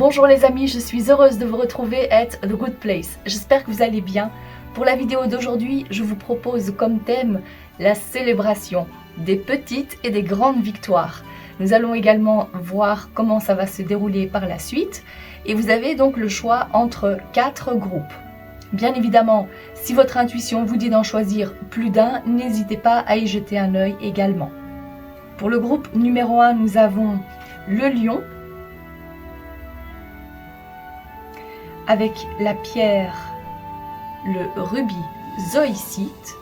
Bonjour les amis, je suis heureuse de vous retrouver at The Good Place. J'espère que vous allez bien. Pour la vidéo d'aujourd'hui, je vous propose comme thème la célébration des petites et des grandes victoires. Nous allons également voir comment ça va se dérouler par la suite. Et vous avez donc le choix entre 4 groupes. Bien évidemment, si votre intuition vous dit d'en choisir plus d'un, n'hésitez pas à y jeter un œil également. Pour le groupe numéro 1, nous avons le lion, avec la pierre, le rubis zoïsite.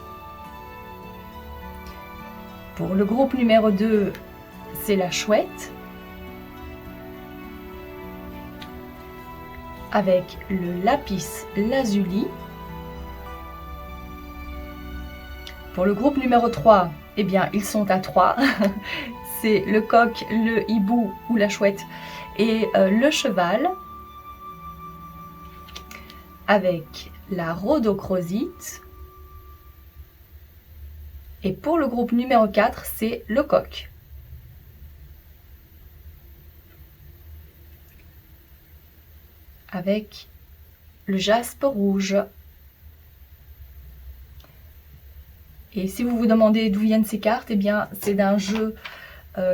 Pour le groupe numéro 2, c'est la chouette, avec le lapis lazuli. Pour le groupe numéro 3, eh bien, ils sont à 3. C'est le coq, le hibou ou la chouette et le cheval, avec la rhodochrosite. Et pour le groupe numéro 4, c'est le coq. Avec le jaspe rouge. Et si vous vous demandez d'où viennent ces cartes, eh bien c'est d'un jeu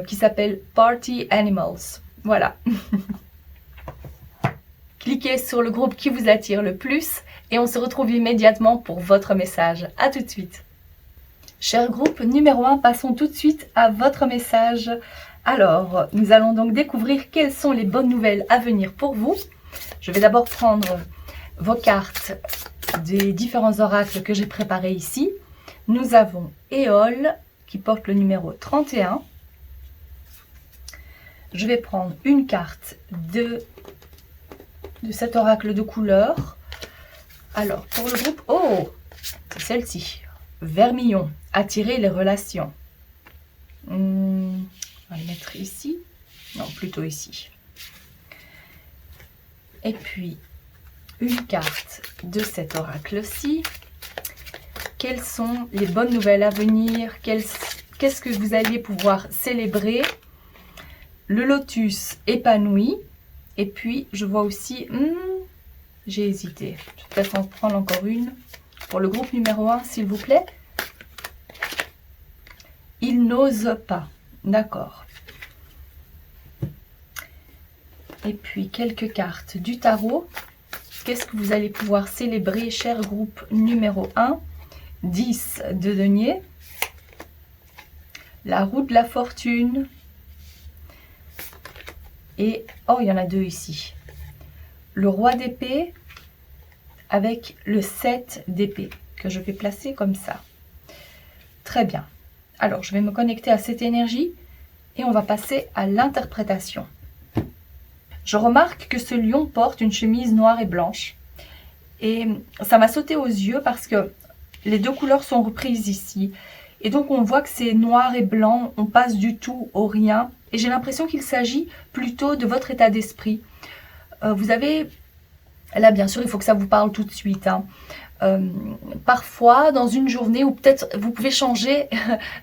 qui s'appelle Party Animals. Voilà. Cliquez sur le groupe qui vous attire le plus et on se retrouve immédiatement pour votre message. A tout de suite. Cher groupe numéro 1, passons tout de suite à votre message. Alors, nous allons donc découvrir quelles sont les bonnes nouvelles à venir pour vous. Je vais d'abord prendre vos cartes des différents oracles que j'ai préparés ici. Nous avons Éole qui porte le numéro 31. Je vais prendre une carte de cet oracle de couleur. Alors, pour le groupe, oh, c'est celle-ci. Vermillon, attirer les relations. On va le mettre ici. Non, plutôt ici. Et puis, une carte de cet oracle-ci. Quelles sont les bonnes nouvelles à venir? Qu'est-ce que vous alliez pouvoir célébrer? Le lotus épanoui. Et puis, je vois aussi... j'ai hésité. Je vais peut-être en prendre encore une. Pour le groupe numéro 1, s'il vous plaît. Il n'ose pas. D'accord. Et puis, quelques cartes du tarot. Qu'est-ce que vous allez pouvoir célébrer, cher groupe numéro 1? 10 de denier. La roue de la fortune. Et, oh, il y en a deux ici. Le roi d'épée avec le 7 d'épée que je vais placer comme ça. Très bien. Alors, je vais me connecter à cette énergie et on va passer à l'interprétation. Je remarque que ce lion porte une chemise noire et blanche. Et ça m'a sauté aux yeux parce que les deux couleurs sont reprises ici. Et donc, on voit que c'est noir et blanc, on passe du tout au rien. Et j'ai l'impression qu'il s'agit plutôt de votre état d'esprit. Vous avez... Là, bien sûr, il faut que ça vous parle tout de suite. Parfois, dans une journée, ou peut-être vous pouvez changer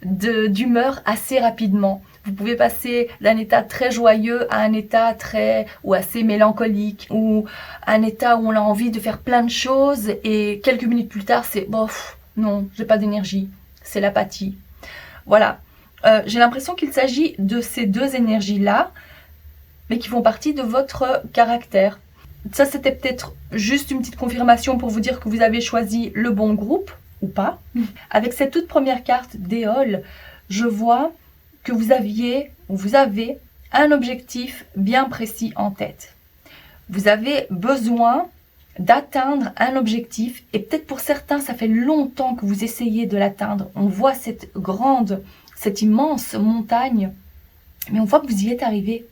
d'humeur assez rapidement. Vous pouvez passer d'un état très joyeux à un état très ou assez mélancolique, ou un état où on a envie de faire plein de choses et quelques minutes plus tard, c'est bof, non, j'ai pas d'énergie, c'est l'apathie. Voilà, j'ai l'impression qu'il s'agit de ces deux énergies-là, mais qui font partie de votre caractère. Ça, c'était peut-être juste une petite confirmation pour vous dire que vous avez choisi le bon groupe, ou pas. Avec cette toute première carte d'Éole, je vois que vous avez un objectif bien précis en tête. Vous avez besoin d'atteindre un objectif, et peut-être pour certains, ça fait longtemps que vous essayez de l'atteindre. On voit cette immense montagne, mais on voit que vous y êtes arrivé.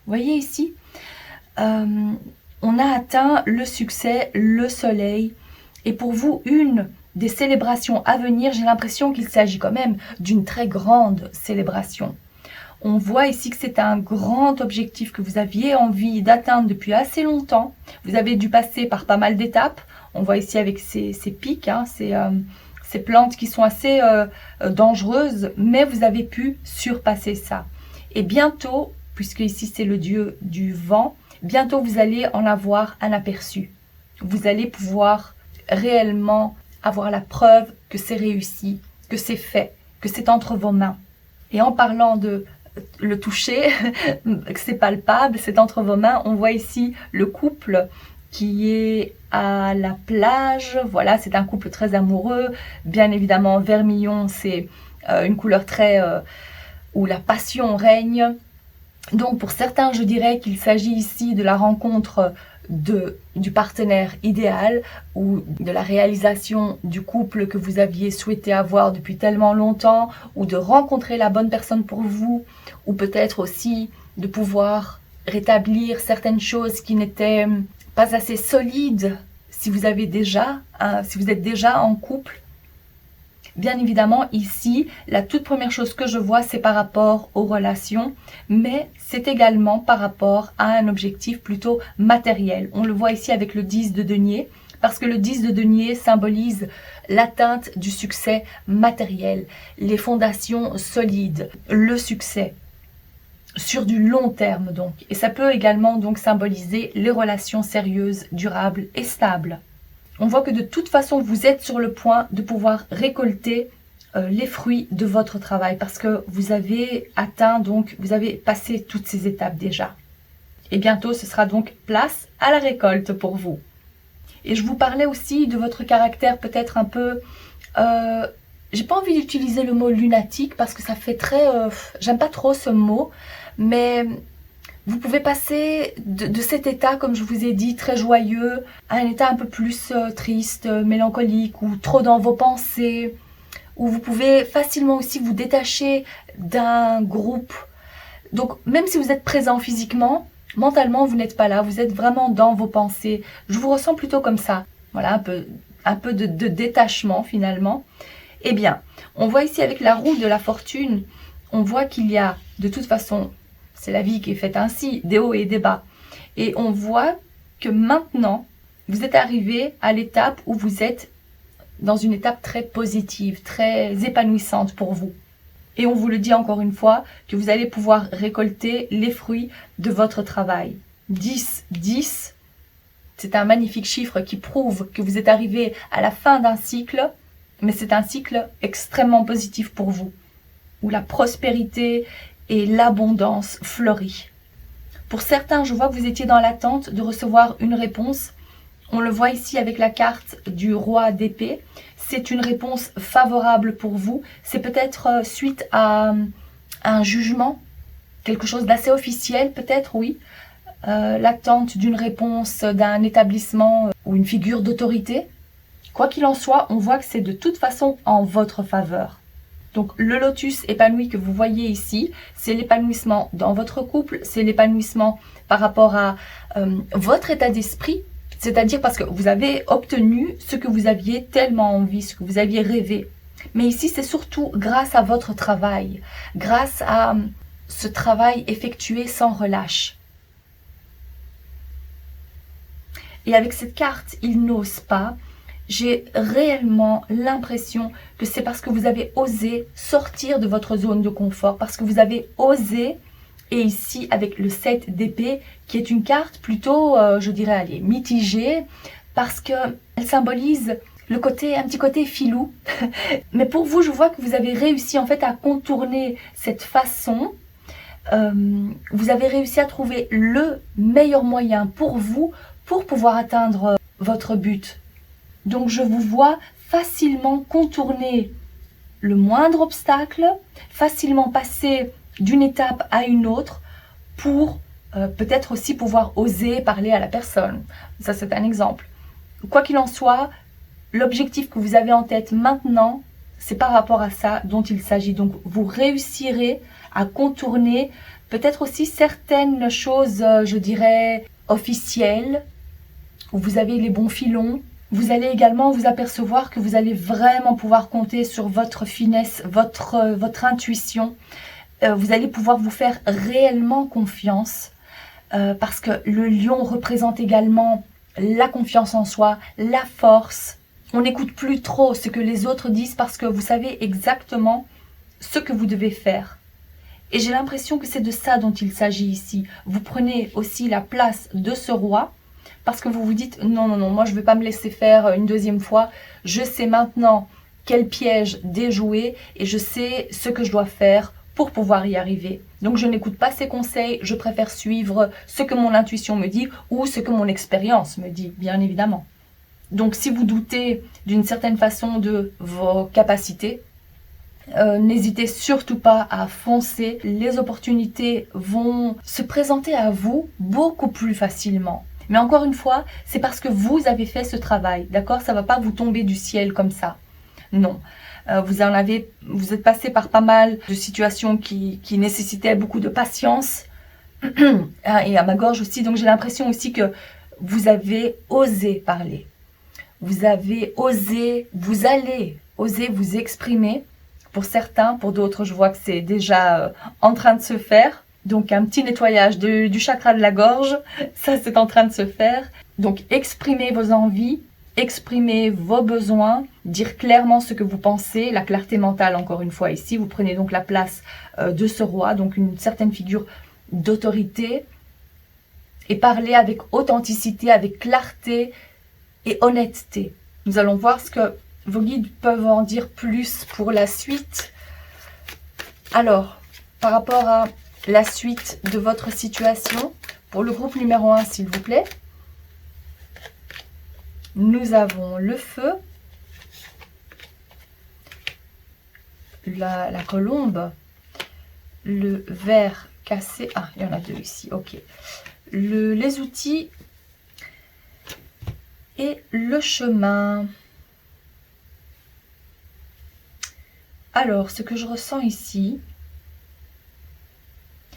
Vous voyez ici, on a atteint le succès, le soleil. Et pour vous, une des célébrations à venir, j'ai l'impression qu'il s'agit quand même d'une très grande célébration. On voit ici que c'est un grand objectif que vous aviez envie d'atteindre depuis assez longtemps. Vous avez dû passer par pas mal d'étapes. On voit ici avec ces pics, ces plantes qui sont assez dangereuses, mais vous avez pu surpasser ça. Et bientôt, puisque ici c'est le dieu du vent, bientôt vous allez en avoir un aperçu. Vous allez pouvoir réellement avoir la preuve que c'est réussi, que c'est fait, que c'est entre vos mains. Et en parlant de le toucher, que c'est palpable, c'est entre vos mains, on voit ici le couple qui est à la plage. Voilà, c'est un couple très amoureux. Bien évidemment, vermillon, c'est une couleur très où la passion règne. Donc pour certains, je dirais qu'il s'agit ici de la rencontre du partenaire idéal ou de la réalisation du couple que vous aviez souhaité avoir depuis tellement longtemps, ou de rencontrer la bonne personne pour vous, ou peut-être aussi de pouvoir rétablir certaines choses qui n'étaient pas assez solides si vous êtes déjà en couple. Bien évidemment, ici, la toute première chose que je vois, c'est par rapport aux relations, mais c'est également par rapport à un objectif plutôt matériel. On le voit ici avec le 10 de denier, parce que le 10 de denier symbolise l'atteinte du succès matériel, les fondations solides, le succès sur du long terme donc. Et ça peut également donc symboliser les relations sérieuses, durables et stables. On voit que de toute façon, vous êtes sur le point de pouvoir récolter les fruits de votre travail, parce que vous avez atteint, donc vous avez passé toutes ces étapes déjà. Et bientôt, ce sera donc place à la récolte pour vous. Et je vous parlais aussi de votre caractère peut-être un peu... j'ai pas envie d'utiliser le mot lunatique parce que ça fait très... j'aime pas trop ce mot, mais... Vous pouvez passer de cet état, comme je vous ai dit, très joyeux, à un état un peu plus triste, mélancolique, ou trop dans vos pensées, où vous pouvez facilement aussi vous détacher d'un groupe. Donc même si vous êtes présent physiquement, mentalement vous n'êtes pas là, vous êtes vraiment dans vos pensées. Je vous ressens plutôt comme ça, voilà, un peu de détachement finalement. Eh bien, on voit ici avec la roue de la fortune, on voit qu'il y a de toute façon... C'est la vie qui est faite ainsi, des hauts et des bas. Et on voit que maintenant, vous êtes arrivé à l'étape où vous êtes dans une étape très positive, très épanouissante pour vous. Et on vous le dit encore une fois, que vous allez pouvoir récolter les fruits de votre travail. 10, 10, c'est un magnifique chiffre qui prouve que vous êtes arrivé à la fin d'un cycle, mais c'est un cycle extrêmement positif pour vous, où la prospérité et l'abondance fleurit. Pour certains, je vois que vous étiez dans l'attente de recevoir une réponse. On le voit ici avec la carte du roi d'épée. C'est une réponse favorable pour vous. C'est peut-être suite à un jugement, quelque chose d'assez officiel peut-être, oui. L'attente d'une réponse d'un établissement ou une figure d'autorité. Quoi qu'il en soit, on voit que c'est de toute façon en votre faveur. Donc le lotus épanoui que vous voyez ici, c'est l'épanouissement dans votre couple, c'est l'épanouissement par rapport à votre état d'esprit, c'est-à-dire parce que vous avez obtenu ce que vous aviez tellement envie, ce que vous aviez rêvé. Mais ici, c'est surtout grâce à votre travail, grâce à ce travail effectué sans relâche. Et avec cette carte, il n'ose pas. J'ai réellement l'impression que c'est parce que vous avez osé sortir de votre zone de confort, parce que vous avez osé, et ici avec le 7 d'épée, qui est une carte plutôt, je dirais, allez, mitigée, parce qu'elle symbolise un petit côté filou. Mais pour vous, je vois que vous avez réussi en fait à contourner cette façon. Vous avez réussi à trouver le meilleur moyen pour vous, pour pouvoir atteindre votre but. Donc je vous vois facilement contourner le moindre obstacle, facilement passer d'une étape à une autre pour peut-être aussi pouvoir oser parler à la personne. Ça, c'est un exemple. Quoi qu'il en soit, l'objectif que vous avez en tête maintenant, c'est par rapport à ça dont il s'agit. Donc vous réussirez à contourner peut-être aussi certaines choses, je dirais, officielles, où vous avez les bons filons. Vous allez également vous apercevoir que vous allez vraiment pouvoir compter sur votre finesse, votre intuition. Vous allez pouvoir vous faire réellement confiance parce que le lion représente également la confiance en soi, la force. On n'écoute plus trop ce que les autres disent parce que vous savez exactement ce que vous devez faire. Et j'ai l'impression que c'est de ça dont il s'agit ici. Vous prenez aussi la place de ce roi parce que vous vous dites non, non, non, moi je ne vais pas me laisser faire une deuxième fois. Je sais maintenant quel piège déjouer et je sais ce que je dois faire pour pouvoir y arriver. Donc je n'écoute pas ses conseils, je préfère suivre ce que mon intuition me dit ou ce que mon expérience me dit, bien évidemment. Donc si vous doutez d'une certaine façon de vos capacités, n'hésitez surtout pas à foncer. Les opportunités vont se présenter à vous beaucoup plus facilement. Mais encore une fois, c'est parce que vous avez fait ce travail, d'accord? Ça ne va pas vous tomber du ciel comme ça. Non. Vous êtes passé par pas mal de situations qui nécessitaient beaucoup de patience et à ma gorge aussi. Donc j'ai l'impression aussi que vous avez osé parler. Vous avez osé, vous allez oser vous exprimer. Pour certains, pour d'autres, je vois que c'est déjà en train de se faire. Donc un petit nettoyage du chakra de la gorge, ça c'est en train de se faire. Donc exprimez vos envies, exprimez vos besoins, dire clairement ce que vous pensez, la clarté mentale encore une fois ici. Vous prenez donc la place de ce roi, donc une certaine figure d'autorité. Et parler avec authenticité, avec clarté et honnêteté. Nous allons voir ce que vos guides peuvent en dire plus pour la suite. Alors, par rapport à la suite de votre situation, pour le groupe numéro 1, s'il vous plaît, nous avons le feu, la colombe, le verre cassé. Ah, il y en a deux ici, ok. Les outils et le chemin. Alors, ce que je ressens ici,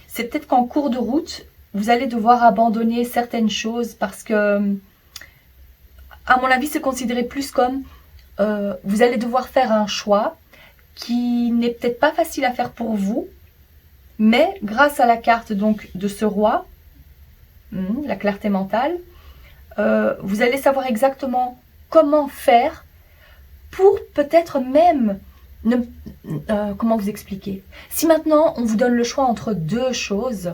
c'est peut-être qu'en cours de route, vous allez devoir abandonner certaines choses parce que, à mon avis, c'est considéré plus comme vous allez devoir faire un choix qui n'est peut-être pas facile à faire pour vous, mais grâce à la carte donc de ce roi, la clarté mentale, vous allez savoir exactement comment faire pour peut-être même... comment vous expliquer? Si maintenant on vous donne le choix entre deux choses,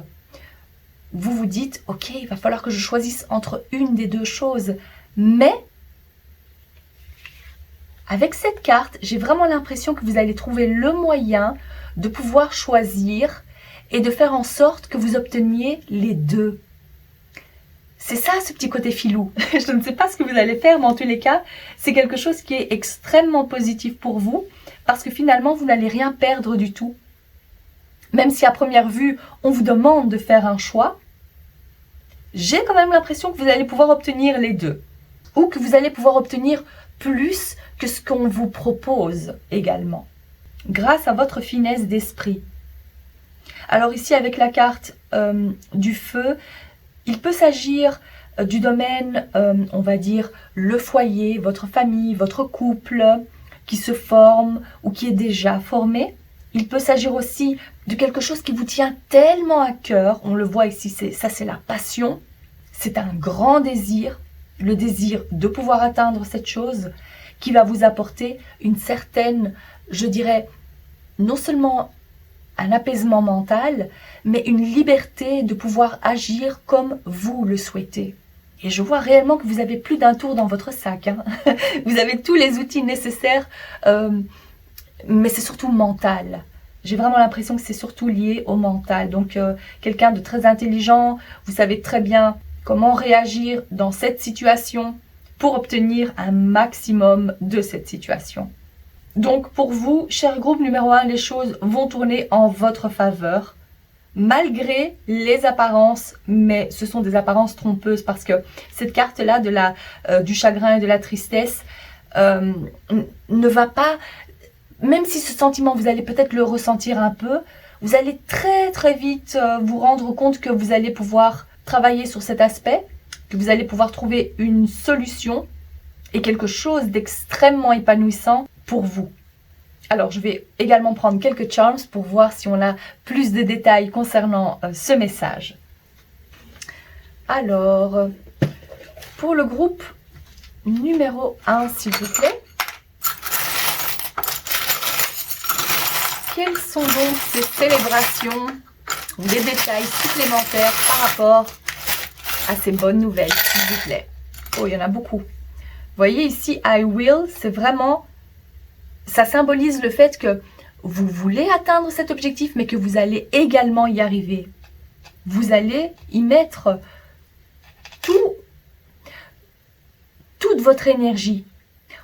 vous vous dites ok, il va falloir que je choisisse entre une des deux choses, mais avec cette carte, j'ai vraiment l'impression que vous allez trouver le moyen de pouvoir choisir et de faire en sorte que vous obteniez les deux. C'est ça, ce petit côté filou. Je ne sais pas ce que vous allez faire, mais en tous les cas, c'est quelque chose qui est extrêmement positif pour vous, parce que finalement, vous n'allez rien perdre du tout. Même si à première vue, on vous demande de faire un choix, j'ai quand même l'impression que vous allez pouvoir obtenir les deux. Ou que vous allez pouvoir obtenir plus que ce qu'on vous propose également, grâce à votre finesse d'esprit. Alors ici, avec la carte du feu, il peut s'agir du domaine, on va dire, le foyer, votre famille, votre couple qui se forme ou qui est déjà formé. Il peut s'agir aussi de quelque chose qui vous tient tellement à cœur. On le voit ici, ça c'est la passion. C'est un grand désir, le désir de pouvoir atteindre cette chose qui va vous apporter une certaine, je dirais, non seulement un apaisement mental, mais une liberté de pouvoir agir comme vous le souhaitez. Et je vois réellement que vous avez plus d'un tour dans votre sac. Hein. Vous avez tous les outils nécessaires, mais c'est surtout mental. J'ai vraiment l'impression que c'est surtout lié au mental. Donc, quelqu'un de très intelligent, vous savez très bien comment réagir dans cette situation pour obtenir un maximum de cette situation. Donc pour vous, cher groupe numéro 1, les choses vont tourner en votre faveur, malgré les apparences, mais ce sont des apparences trompeuses parce que cette carte-là du chagrin et de la tristesse ne va pas, même si ce sentiment, vous allez peut-être le ressentir un peu, vous allez très très vite vous rendre compte que vous allez pouvoir travailler sur cet aspect, que vous allez pouvoir trouver une solution et quelque chose d'extrêmement épanouissant pour vous. Alors, je vais également prendre quelques charms pour voir si on a plus de détails concernant ce message. Alors, pour le groupe numéro 1, s'il vous plaît. quelles sont donc ces célébrations ou les détails supplémentaires par rapport à ces bonnes nouvelles, s'il vous plaît? Oh, il y en a beaucoup. Vous voyez ici, I will, c'est vraiment, ça symbolise le fait que vous voulez atteindre cet objectif, mais que vous allez également y arriver. Vous allez y mettre toute votre énergie.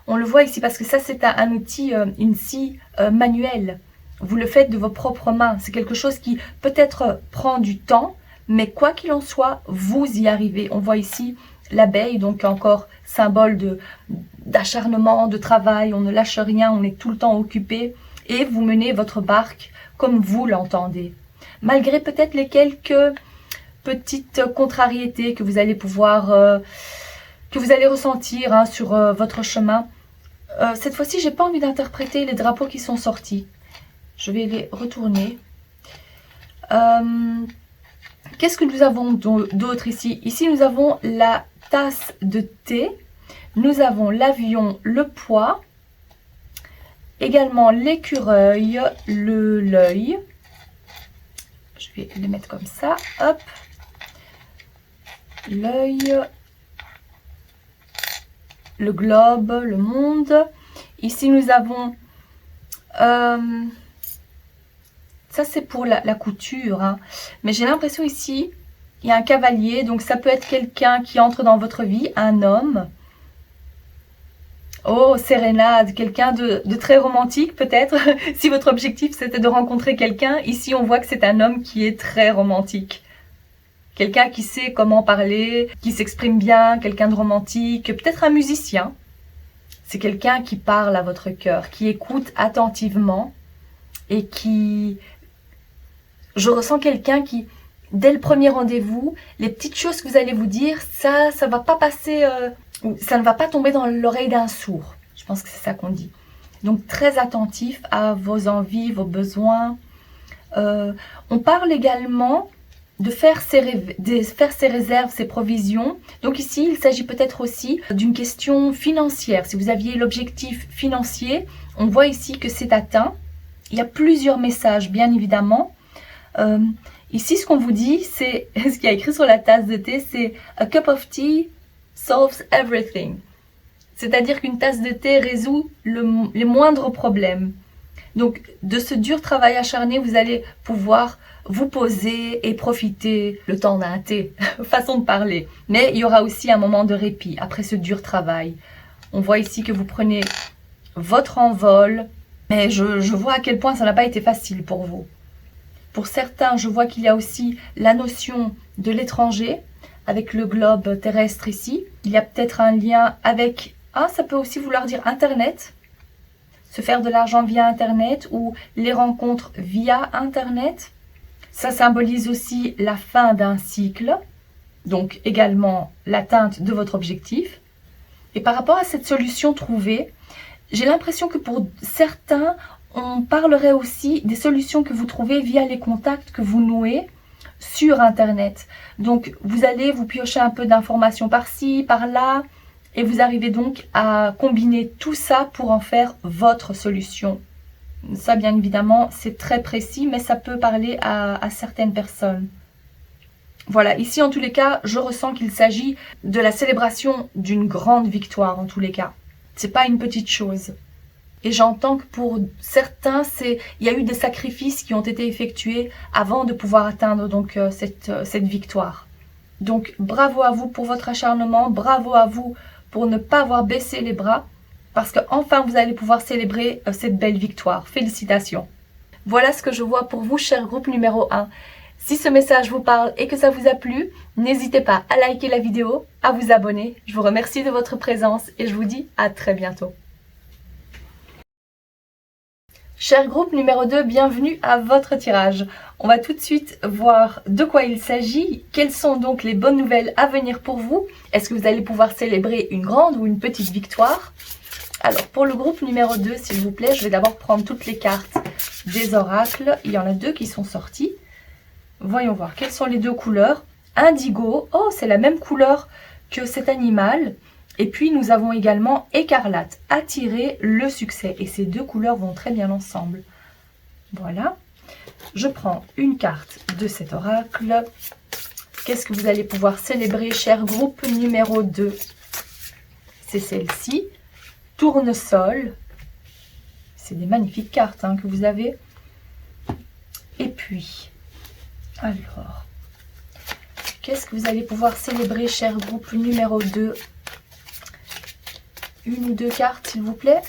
On le voit ici parce que ça, c'est un outil, une scie manuelle. Vous le faites de vos propres mains. C'est quelque chose qui peut-être prend du temps, mais quoi qu'il en soit, vous y arrivez. On voit ici l'abeille, donc encore symbole d'acharnement, de travail. On ne lâche rien, on est tout le temps occupé. Et vous menez votre barque comme vous l'entendez. Malgré peut-être les quelques petites contrariétés que vous allez pouvoir, que vous allez ressentir hein, sur votre chemin. Cette fois-ci, j'ai pas envie d'interpréter les drapeaux qui sont sortis. Je vais les retourner. Qu'est-ce que nous avons d'autre ici? Ici, nous avons la tasse de thé. Nous avons l'avion, le poids. Également l'écureuil, l'œil. Je vais les mettre comme ça. Hop. L'œil. Le globe, le monde. Ici, nous avons... ça, c'est pour la couture. Hein. Mais j'ai l'impression ici, il y a un cavalier. Donc, ça peut être quelqu'un qui entre dans votre vie, un homme. Oh, sérénade, quelqu'un de très romantique peut-être. Si votre objectif, c'était de rencontrer quelqu'un, ici, on voit que c'est un homme qui est très romantique. Quelqu'un qui sait comment parler, qui s'exprime bien, quelqu'un de romantique, peut-être un musicien. C'est quelqu'un qui parle à votre cœur, qui écoute attentivement et qui... Je ressens quelqu'un qui, dès le premier rendez-vous, les petites choses que vous allez vous dire, ça va pas passer, ça ne va pas tomber dans l'oreille d'un sourd. Je pense que c'est ça qu'on dit. Donc très attentif à vos envies, vos besoins. On parle également de faire ses réserves, ses provisions. Donc ici, il s'agit peut-être aussi d'une question financière. Si vous aviez l'objectif financier, on voit ici que c'est atteint. Il y a plusieurs messages, bien évidemment. Ici, ce qu'on vous dit, c'est, ce qu'il y a écrit sur la tasse de thé, c'est « A cup of tea solves everything ». C'est-à-dire qu'une tasse de thé résout les moindres problèmes. Donc, de ce dur travail acharné, vous allez pouvoir vous poser et profiter le temps d'un thé, façon de parler. Mais il y aura aussi un moment de répit après ce dur travail. On voit ici que vous prenez votre envol, mais je vois à quel point ça n'a pas été facile pour vous. Pour certains, je vois qu'il y a aussi la notion de l'étranger, avec le globe terrestre ici. Il y a peut-être un lien avec, ça peut aussi vouloir dire Internet, se faire de l'argent via Internet ou les rencontres via Internet. Ça symbolise aussi la fin d'un cycle, donc également l'atteinte de votre objectif. Et par rapport à cette solution trouvée, j'ai l'impression que pour certains, on parlerait aussi des solutions que vous trouvez via les contacts que vous nouez sur Internet. Donc, vous allez vous piocher un peu d'informations par-ci, par-là, et vous arrivez donc à combiner tout ça pour en faire votre solution. Ça, bien évidemment, c'est très précis, mais ça peut parler à certaines personnes. Voilà, ici, en tous les cas, je ressens qu'il s'agit de la célébration d'une grande victoire, en tous les cas. C'est pas une petite chose. Et j'entends que pour certains, il y a eu des sacrifices qui ont été effectués avant de pouvoir atteindre donc cette victoire. Donc, bravo à vous pour votre acharnement, bravo à vous pour ne pas avoir baissé les bras, parce qu'enfin vous allez pouvoir célébrer cette belle victoire. Félicitations. Voilà ce que je vois pour vous, cher groupe numéro 1. Si ce message vous parle et que ça vous a plu, n'hésitez pas à liker la vidéo, à vous abonner. Je vous remercie de votre présence et je vous dis à très bientôt. Cher groupe numéro 2, bienvenue à votre tirage. On va tout de suite voir de quoi il s'agit. Quelles sont donc les bonnes nouvelles à venir pour vous? Est-ce que vous allez pouvoir célébrer une grande ou une petite victoire? Alors, pour le groupe numéro 2, s'il vous plaît, je vais d'abord prendre toutes les cartes des oracles. Il y en a 2 qui sont sorties. Voyons voir, quelles sont les 2 couleurs? Indigo, oh, c'est la même couleur que cet animal. Et puis, nous avons également écarlate, attirer le succès. Et ces 2 couleurs vont très bien ensemble. Voilà. Je prends une carte de cet oracle. Qu'est-ce que vous allez pouvoir célébrer, cher groupe numéro 2? C'est celle-ci. Tournesol. C'est des magnifiques cartes hein, que vous avez. Et puis, alors, qu'est-ce que vous allez pouvoir célébrer, cher groupe numéro 2? Une ou deux cartes, s'il vous plaît.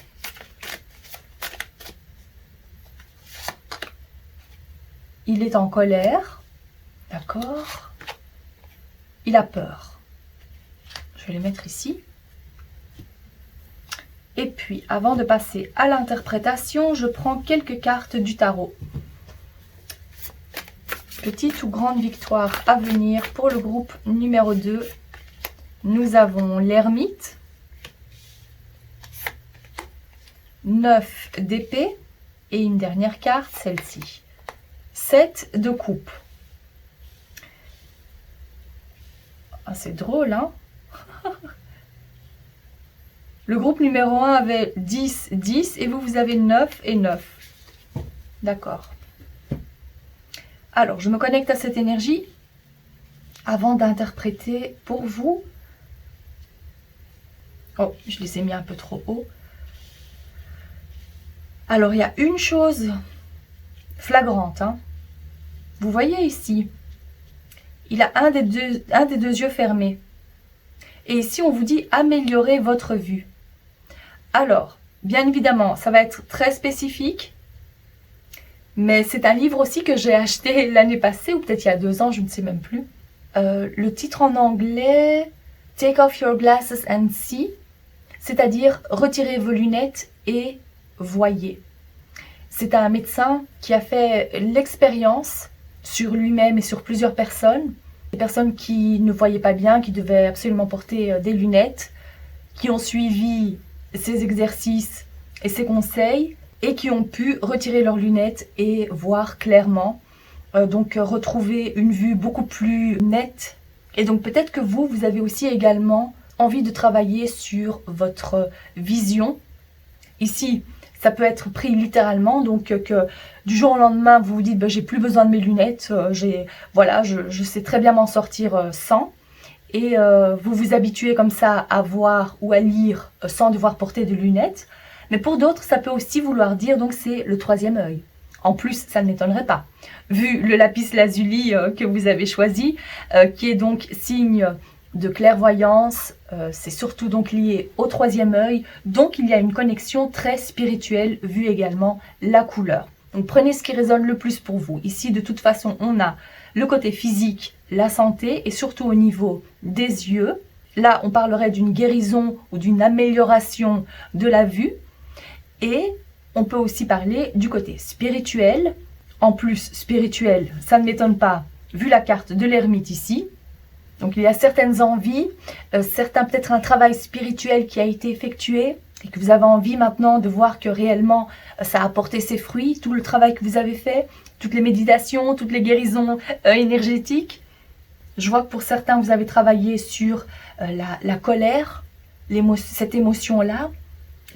Il est en colère. D'accord. Il a peur. Je vais les mettre ici. Et puis, avant de passer à l'interprétation, je prends quelques cartes du tarot. Petite ou grande victoire à venir pour le groupe numéro 2. Nous avons l'ermite. 9 d'épée. Et une dernière carte, celle-ci. 7 de coupe. Ah, c'est drôle, hein? Le groupe numéro 1 avait 10, 10 et vous avez 9 et 9. D'accord. Alors, je me connecte à cette énergie avant d'interpréter pour vous. Oh, je les ai mis un peu trop haut. Alors, il y a une chose flagrante. Hein. Vous voyez ici, il a un des deux yeux fermés. Et ici, on vous dit améliorer votre vue. Alors, bien évidemment, ça va être très spécifique. Mais c'est un livre aussi que j'ai acheté l'année passée, ou peut-être il y a 2 ans, je ne sais même plus. Le titre en anglais, Take off your glasses and see, c'est-à-dire retirez vos lunettes et voyez. C'est un médecin qui a fait l'expérience sur lui-même et sur plusieurs personnes. Des personnes qui ne voyaient pas bien, qui devaient absolument porter des lunettes, qui ont suivi ses exercices et ses conseils et qui ont pu retirer leurs lunettes et voir clairement. Donc retrouver une vue beaucoup plus nette. Et donc peut-être que vous avez aussi également envie de travailler sur votre vision. Ici, ça peut être pris littéralement, donc que du jour au lendemain, vous vous dites j'ai plus besoin de mes lunettes, voilà, je sais très bien m'en sortir sans. Et vous vous habituez comme ça à voir ou à lire sans devoir porter de lunettes. Mais pour d'autres, ça peut aussi vouloir dire, donc c'est le 3e œil. En plus, ça ne m'étonnerait pas, vu le lapis lazuli que vous avez choisi, qui est donc signe de clairvoyance, c'est surtout donc lié au 3e œil, donc il y a une connexion très spirituelle, vu également la couleur. Donc prenez ce qui résonne le plus pour vous. Ici, de toute façon, on a le côté physique, la santé, et surtout au niveau des yeux. Là, on parlerait d'une guérison ou d'une amélioration de la vue. Et on peut aussi parler du côté spirituel. En plus, spirituel, ça ne m'étonne pas, vu la carte de l'ermite ici. Donc il y a certaines envies, certains peut-être un travail spirituel qui a été effectué et que vous avez envie maintenant de voir que réellement ça a apporté ses fruits, tout le travail que vous avez fait, toutes les méditations, toutes les guérisons énergétiques. Je vois que pour certains, vous avez travaillé sur la colère, cette émotion-là,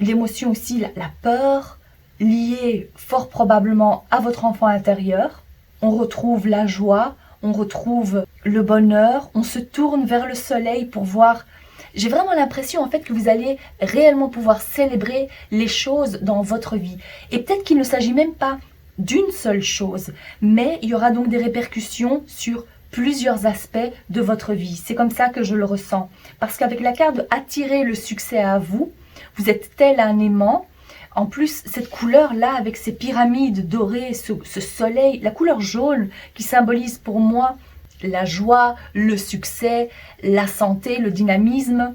l'émotion aussi, la peur, liée fort probablement à votre enfant intérieur. On retrouve la joie, on retrouve le bonheur, on se tourne vers le soleil pour voir. J'ai vraiment l'impression en fait que vous allez réellement pouvoir célébrer les choses dans votre vie. Et peut-être qu'il ne s'agit même pas d'une seule chose, mais il y aura donc des répercussions sur plusieurs aspects de votre vie. C'est comme ça que je le ressens. Parce qu'avec la carte de attirer le succès à vous, vous êtes tel un aimant. En plus, cette couleur-là, avec ces pyramides dorées, ce soleil, la couleur jaune qui symbolise pour moi la joie, le succès, la santé, le dynamisme.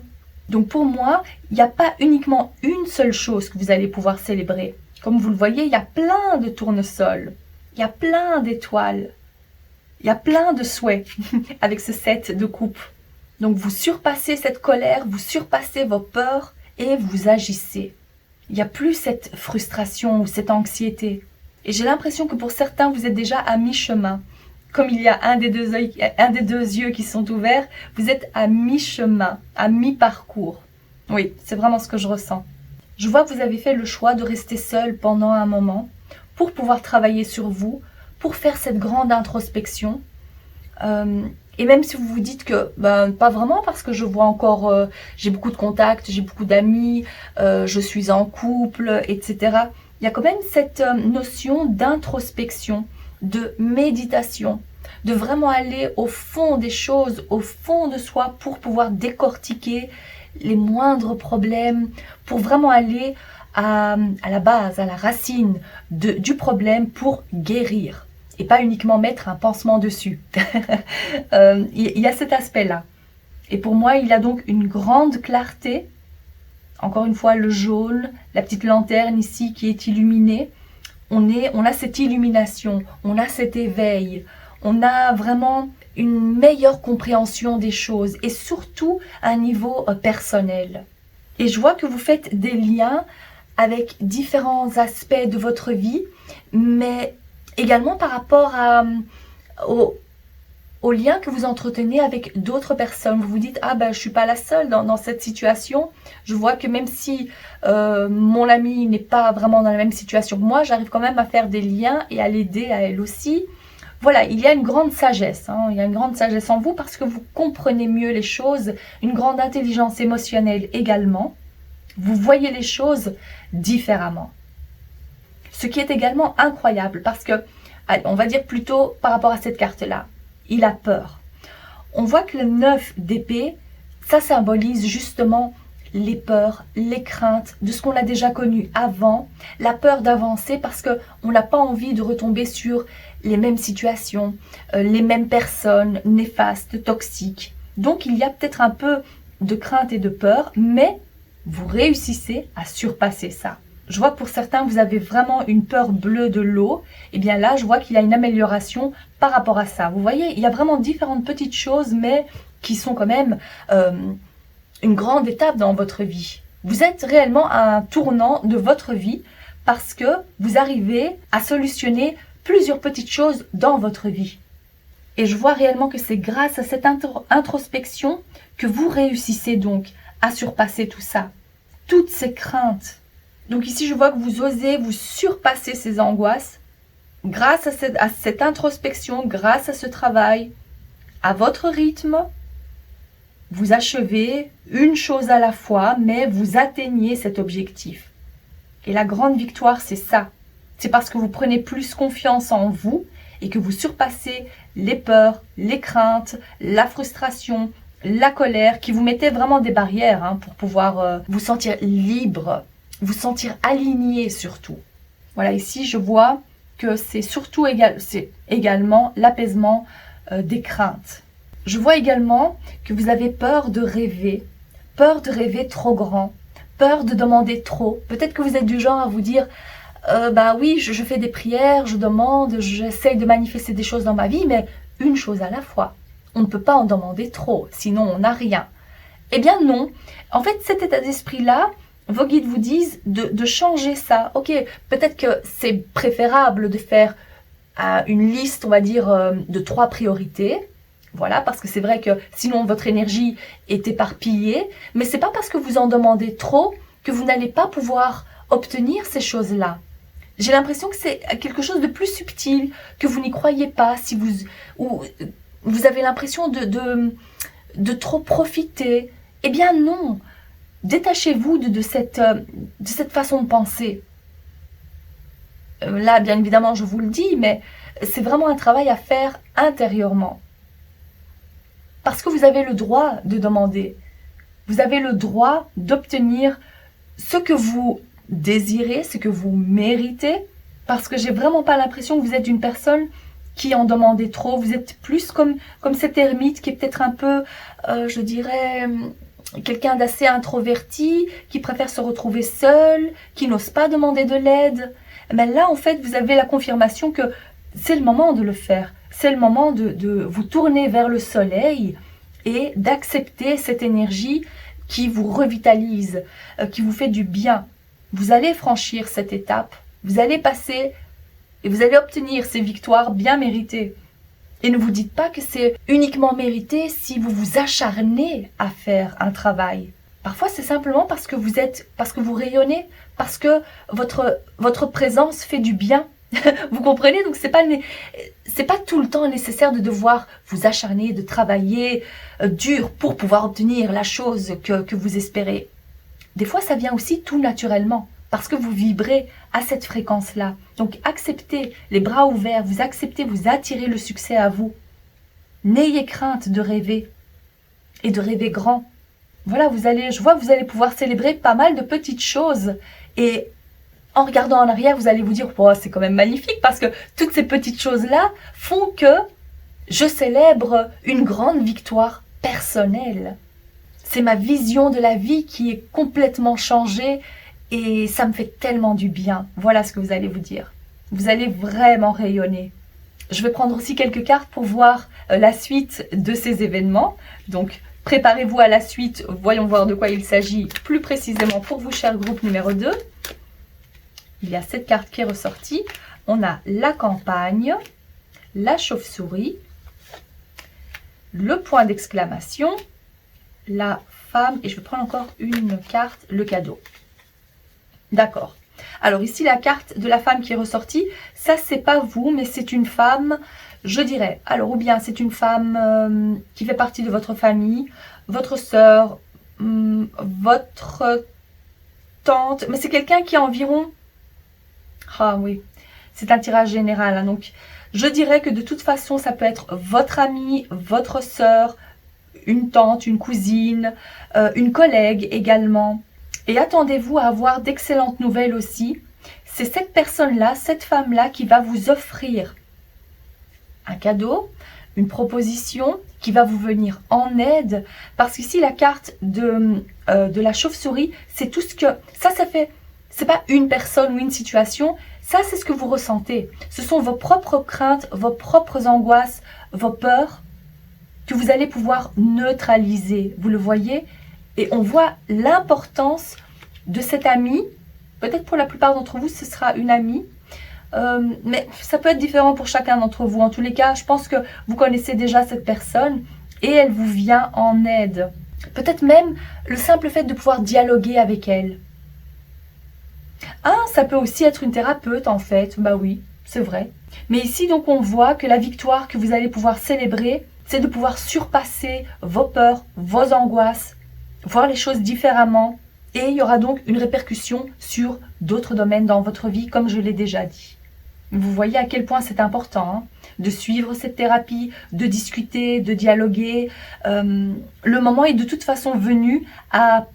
Donc pour moi, il n'y a pas uniquement une seule chose que vous allez pouvoir célébrer. Comme vous le voyez, il y a plein de tournesols, il y a plein d'étoiles, il y a plein de souhaits avec ce 7 de coupe. Donc vous surpassez cette colère, vous surpassez vos peurs et vous agissez. Il n'y a plus cette frustration ou cette anxiété. Et j'ai l'impression que pour certains, vous êtes déjà à mi-chemin. Comme il y a un des deux yeux qui sont ouverts, vous êtes à mi-chemin, à mi-parcours. Oui, c'est vraiment ce que je ressens. Je vois que vous avez fait le choix de rester seul pendant un moment pour pouvoir travailler sur vous, pour faire cette grande introspection. Et même si vous vous dites que pas vraiment, parce que je vois encore, j'ai beaucoup de contacts, j'ai beaucoup d'amis, je suis en couple, etc. Il y a quand même cette notion d'introspection, de méditation, de vraiment aller au fond des choses, au fond de soi pour pouvoir décortiquer les moindres problèmes, pour vraiment aller à la base, à la racine du problème pour guérir. Et pas uniquement mettre un pansement dessus. Il y a cet aspect-là. Et pour moi, il y a donc une grande clarté. Encore une fois, le jaune, la petite lanterne ici qui est illuminée. On a cette illumination, on a cet éveil, on a vraiment une meilleure compréhension des choses et surtout à un niveau personnel. Et je vois que vous faites des liens avec différents aspects de votre vie, mais également par rapport au lien que vous entretenez avec d'autres personnes. Vous vous dites, ah ben je suis pas la seule dans cette situation. Je vois que même si mon amie n'est pas vraiment dans la même situation que moi, j'arrive quand même à faire des liens et à l'aider à elle aussi. Voilà, il y a une grande sagesse, il y a une grande sagesse en vous parce que vous comprenez mieux les choses, une grande intelligence émotionnelle également. Vous voyez les choses différemment. Ce qui est également incroyable parce que, allez, on va dire plutôt par rapport à cette carte-là, il a peur. On voit que le 9 d'épée, ça symbolise justement les peurs, les craintes de ce qu'on a déjà connu avant, la peur d'avancer parce qu'on n'a pas envie de retomber sur les mêmes situations, les mêmes personnes néfastes, toxiques. Donc il y a peut-être un peu de crainte et de peur, mais vous réussissez à surpasser ça. Je vois que pour certains, vous avez vraiment une peur bleue de l'eau. Et bien là, je vois qu'il y a une amélioration par rapport à ça. Vous voyez, il y a vraiment différentes petites choses, mais qui sont quand même une grande étape dans votre vie. Vous êtes réellement à un tournant de votre vie parce que vous arrivez à solutionner plusieurs petites choses dans votre vie. Et je vois réellement que c'est grâce à cette introspection que vous réussissez donc à surpasser tout ça. Toutes ces craintes. Donc ici, je vois que vous osez vous surpasser ces angoisses grâce à cette introspection, grâce à ce travail, à votre rythme. Vous achevez une chose à la fois, mais vous atteignez cet objectif. Et la grande victoire, c'est ça. C'est parce que vous prenez plus confiance en vous et que vous surpassez les peurs, les craintes, la frustration, la colère, qui vous mettaient vraiment des barrières pour pouvoir vous sentir libre, vous sentir aligné surtout. Voilà, ici je vois que c'est surtout également l'apaisement des craintes. Je vois également que vous avez peur de rêver trop grand, peur de demander trop. Peut-être que vous êtes du genre à vous dire oui, je fais des prières, je demande, j'essaye de manifester des choses dans ma vie, mais une chose à la fois. On ne peut pas en demander trop, sinon on n'a rien. Eh bien non. En fait, cet état d'esprit-là, vos guides vous disent de changer ça. Ok, peut-être que c'est préférable de faire une liste, on va dire, de 3 priorités. Voilà, parce que c'est vrai que sinon votre énergie est éparpillée. Mais c'est pas parce que vous en demandez trop que vous n'allez pas pouvoir obtenir ces choses-là. J'ai l'impression que c'est quelque chose de plus subtil, que vous n'y croyez pas, ou vous avez l'impression de trop profiter. Eh bien non. Détachez-vous de cette façon de penser. Là, bien évidemment, je vous le dis, mais c'est vraiment un travail à faire intérieurement. Parce que vous avez le droit de demander. Vous avez le droit d'obtenir ce que vous désirez, ce que vous méritez. Parce que j'ai vraiment pas l'impression que vous êtes une personne qui en demandez trop. Vous êtes plus comme cet ermite qui est peut-être un peu, je dirais, quelqu'un d'assez introverti, qui préfère se retrouver seul, qui n'ose pas demander de l'aide. Mais là, en fait, vous avez la confirmation que c'est le moment de le faire. C'est le moment de vous tourner vers le soleil et d'accepter cette énergie qui vous revitalise, qui vous fait du bien. Vous allez franchir cette étape, vous allez passer et vous allez obtenir ces victoires bien méritées. Et ne vous dites pas que c'est uniquement mérité si vous vous acharnez à faire un travail. Parfois, c'est simplement parce que vous rayonnez, parce que votre présence fait du bien Vous comprenez? Donc c'est pas tout le temps nécessaire de devoir vous acharner, de travailler dur pour pouvoir obtenir la chose que vous espérez. Des fois, ça vient aussi tout naturellement, parce que vous vibrez à cette fréquence-là. Donc acceptez les bras ouverts, vous acceptez, vous attirez le succès à vous. N'ayez crainte de rêver et de rêver grand. Voilà, je vois que vous allez pouvoir célébrer pas mal de petites choses. Et en regardant en arrière, vous allez vous dire, oh, c'est quand même magnifique, parce que toutes ces petites choses-là font que je célèbre une grande victoire personnelle. C'est ma vision de la vie qui est complètement changée et ça me fait tellement du bien. Voilà ce que vous allez vous dire. Vous allez vraiment rayonner. Je vais prendre aussi quelques cartes pour voir la suite de ces événements. Donc, préparez-vous à la suite. Voyons voir de quoi il s'agit plus précisément pour vous, cher groupe numéro 2. Il y a cette carte qui est ressortie. On a la campagne, la chauve-souris, le point d'exclamation, la femme, et je vais prendre encore une carte, le cadeau. D'accord. Alors ici, la carte de la femme qui est ressortie, ça, c'est pas vous, mais c'est une femme, je dirais. Alors, ou bien c'est une femme qui fait partie de votre famille, votre sœur, votre tante, mais c'est quelqu'un qui a environ... Ah oui, c'est un tirage général, hein, donc je dirais que de toute façon, ça peut être votre amie, votre sœur, une tante, une cousine, une collègue également. Et attendez-vous à avoir d'excellentes nouvelles aussi. C'est cette personne-là, cette femme-là qui va vous offrir un cadeau, une proposition qui va vous venir en aide. Parce qu'ici, la carte de la chauve-souris, c'est tout ce que... Ça fait... C'est pas une personne ou une situation, ça c'est ce que vous ressentez. Ce sont vos propres craintes, vos propres angoisses, vos peurs que vous allez pouvoir neutraliser. Vous le voyez? Et on voit l'importance de cette amie. Peut-être pour la plupart d'entre vous, ce sera une amie. Mais ça peut être différent pour chacun d'entre vous. En tous les cas, je pense que vous connaissez déjà cette personne et elle vous vient en aide. Peut-être même le simple fait de pouvoir dialoguer avec elle. Ah, ça peut aussi être une thérapeute en fait. Bah oui, c'est vrai. Mais ici, donc, on voit que la victoire que vous allez pouvoir célébrer, c'est de pouvoir surpasser vos peurs, vos angoisses, voir les choses différemment. Et il y aura donc une répercussion sur d'autres domaines dans votre vie, comme je l'ai déjà dit. Vous voyez à quel point c'est important hein, de suivre cette thérapie, de discuter, de dialoguer. Le moment est de toute façon venu à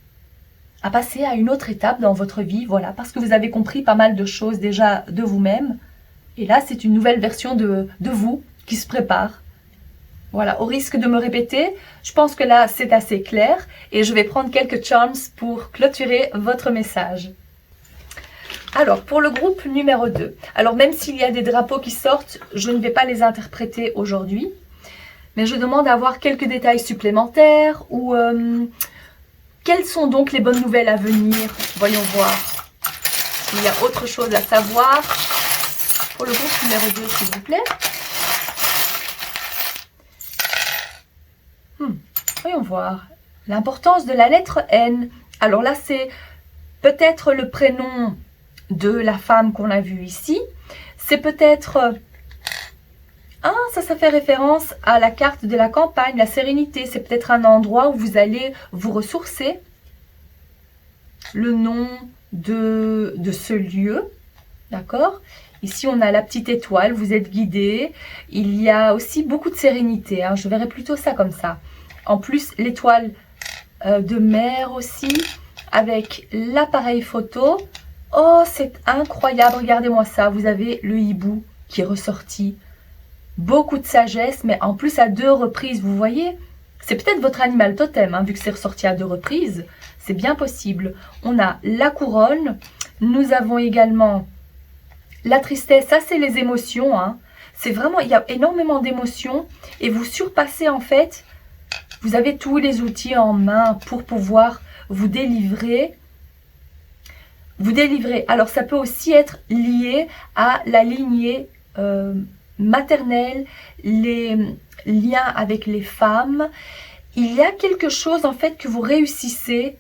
passer à une autre étape dans votre vie, voilà, parce que vous avez compris pas mal de choses déjà de vous-même. Et là, c'est une nouvelle version de vous qui se prépare. Voilà, au risque de me répéter, je pense que là, c'est assez clair. Et je vais prendre quelques charms pour clôturer votre message. Alors, pour le groupe numéro 2. Alors, même s'il y a des drapeaux qui sortent, je ne vais pas les interpréter aujourd'hui. Mais je demande à avoir quelques détails supplémentaires ou... quelles sont donc les bonnes nouvelles à venir? Voyons voir. Il y a autre chose à savoir. Pour le groupe numéro 2, s'il vous plaît. Voyons voir. L'importance de la lettre N. Alors là, c'est peut-être le prénom de la femme qu'on a vue ici. C'est peut-être... Ah, ça fait référence à la carte de la campagne, la sérénité. C'est peut-être un endroit où vous allez vous ressourcer. Le nom de ce lieu, d'accord? Ici, on a la petite étoile, vous êtes guidé. Il y a aussi beaucoup de sérénité, hein, je verrais plutôt ça comme ça. En plus, l'étoile de mer aussi, avec l'appareil photo. Oh, c'est incroyable, regardez-moi ça. Vous avez le hibou qui est ressorti. Beaucoup de sagesse, mais en plus à 2 reprises, vous voyez. C'est peut-être votre animal totem, hein, vu que c'est ressorti à 2 reprises. C'est bien possible. On a la couronne. Nous avons également la tristesse. Ça, c'est les émotions. Hein. C'est vraiment, il y a énormément d'émotions. Et vous surpassez, en fait, vous avez tous les outils en main pour pouvoir vous délivrer. Vous délivrer. Alors, ça peut aussi être lié à la lignée maternelle, les liens avec les femmes. Il y a quelque chose, en fait, que vous réussissez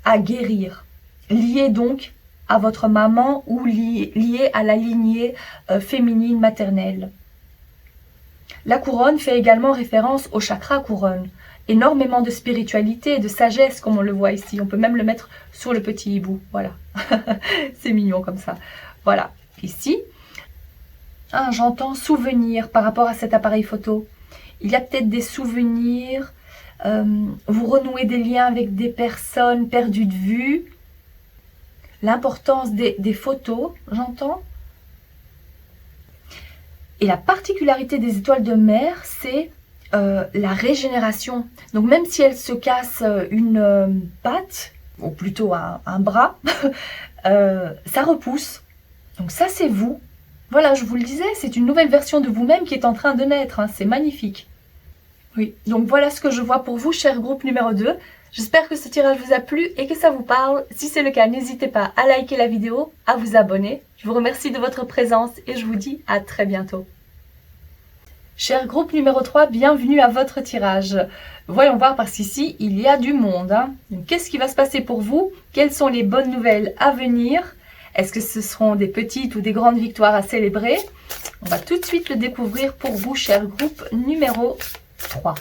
à guérir, lié donc à votre maman ou lié à la lignée féminine maternelle. La couronne fait également référence au chakra couronne. Énormément de spiritualité et de sagesse, comme on le voit ici. On peut même le mettre sur le petit hibou. Voilà. C'est mignon comme ça. Voilà. Ici, j'entends souvenir par rapport à cet appareil photo. Il y a peut-être des souvenirs. Vous renouez des liens avec des personnes perdues de vue. L'importance des photos, j'entends. Et la particularité des étoiles de mer, c'est la régénération. Donc même si elle se casse une patte, ou plutôt un bras, ça repousse. Donc ça c'est vous. Voilà, je vous le disais, c'est une nouvelle version de vous-même qui est en train de naître. C'est magnifique. Oui, donc voilà ce que je vois pour vous, cher groupe numéro 2. J'espère que ce tirage vous a plu et que ça vous parle. Si c'est le cas, n'hésitez pas à liker la vidéo, à vous abonner. Je vous remercie de votre présence et je vous dis à très bientôt. Cher groupe numéro 3, bienvenue à votre tirage. Voyons voir parce qu'ici, il y a du monde. Qu'est-ce qui va se passer pour vous? Quelles sont les bonnes nouvelles à venir? Est-ce que ce seront des petites ou des grandes victoires à célébrer? On va tout de suite le découvrir pour vous, cher groupe numéro 3.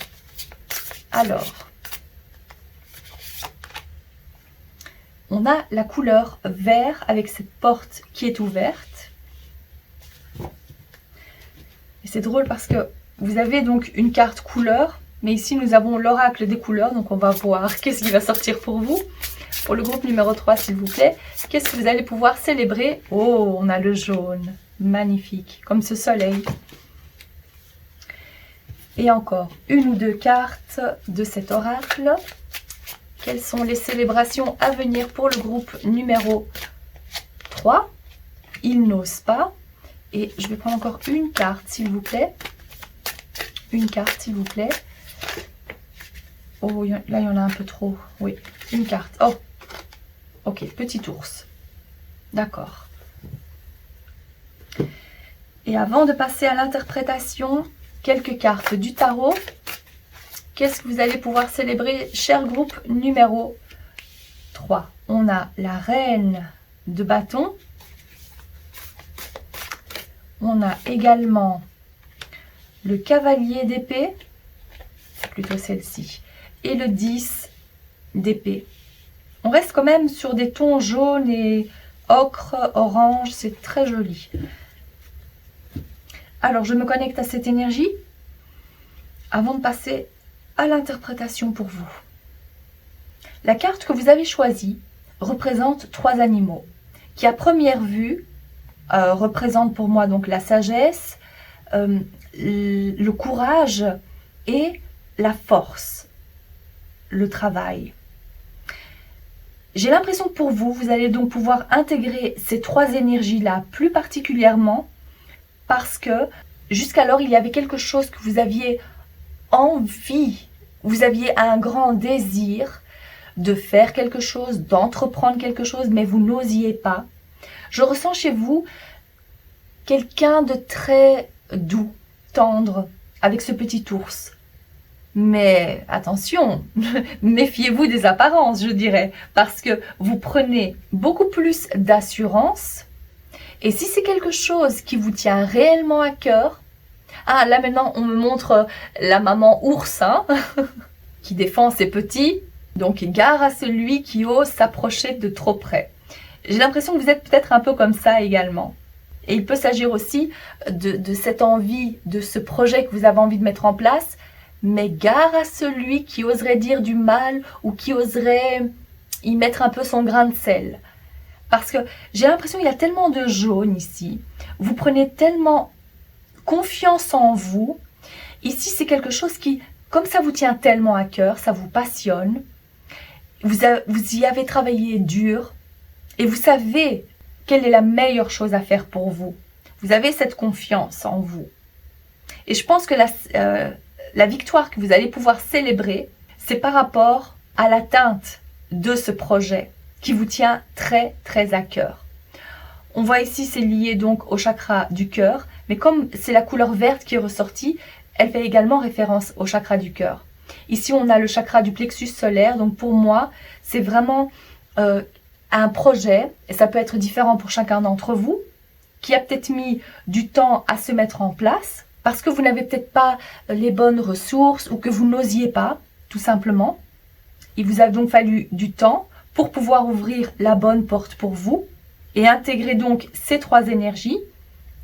Alors, on a la couleur vert avec cette porte qui est ouverte. Et c'est drôle parce que vous avez donc une carte couleur, mais ici nous avons l'oracle des couleurs, donc on va voir qu'est-ce qui va sortir pour vous. Pour le groupe numéro 3, s'il vous plaît, qu'est-ce que vous allez pouvoir célébrer? Oh, on a le jaune, magnifique, comme ce soleil. Et encore une ou deux cartes de cet oracle. Quelles sont les célébrations à venir pour le groupe numéro 3? Il n'ose pas. Et je vais prendre encore une carte, s'il vous plaît. Une carte, s'il vous plaît. Oh, là, il y en a un peu trop. Oui, une carte. Oh, ok, petit ours. D'accord. Et avant de passer à l'interprétation, quelques cartes du tarot. Qu'est-ce que vous allez pouvoir célébrer, cher groupe numéro 3? On a la reine de bâton. On a également le cavalier d'épée, plutôt celle-ci, et le 10 d'épée. On reste quand même sur des tons jaunes et ocre, orange, c'est très joli. Alors, je me connecte à cette énergie avant de passer à l'interprétation pour vous. La carte que vous avez choisie représente 3 animaux qui, à première vue, représentent pour moi donc la sagesse, le courage et la force, le travail. J'ai l'impression que pour vous, vous allez donc pouvoir intégrer ces 3 énergies-là plus particulièrement parce que jusqu'alors, il y avait quelque chose que vous aviez envie, vous aviez un grand désir de faire quelque chose, d'entreprendre quelque chose, mais vous n'osiez pas. Je ressens chez vous quelqu'un de très doux, tendre, avec ce petit ours. Mais attention, méfiez-vous des apparences, je dirais, parce que vous prenez beaucoup plus d'assurance. Et si c'est quelque chose qui vous tient réellement à cœur, là maintenant on me montre la maman ours, qui défend ses petits, donc gare à celui qui ose s'approcher de trop près. J'ai l'impression que vous êtes peut-être un peu comme ça également. Et il peut s'agir aussi de cette envie, de ce projet que vous avez envie de mettre en place, mais gare à celui qui oserait dire du mal ou qui oserait y mettre un peu son grain de sel. Parce que j'ai l'impression qu'il y a tellement de jaune ici. Vous prenez tellement confiance en vous. Ici, c'est quelque chose qui, comme ça vous tient tellement à cœur, ça vous passionne. Vous y avez travaillé dur. Et vous savez quelle est la meilleure chose à faire pour vous. Vous avez cette confiance en vous. Et je pense que la victoire que vous allez pouvoir célébrer, c'est par rapport à l'atteinte de ce projet qui vous tient très très à cœur. On voit ici, c'est lié donc au chakra du cœur, mais comme c'est la couleur verte qui est ressortie, elle fait également référence au chakra du cœur. Ici, on a le chakra du plexus solaire, donc pour moi, c'est vraiment à un projet, et ça peut être différent pour chacun d'entre vous, qui a peut-être mis du temps à se mettre en place, parce que vous n'avez peut-être pas les bonnes ressources ou que vous n'osiez pas, tout simplement. Il vous a donc fallu du temps pour pouvoir ouvrir la bonne porte pour vous et intégrer donc ces 3 énergies.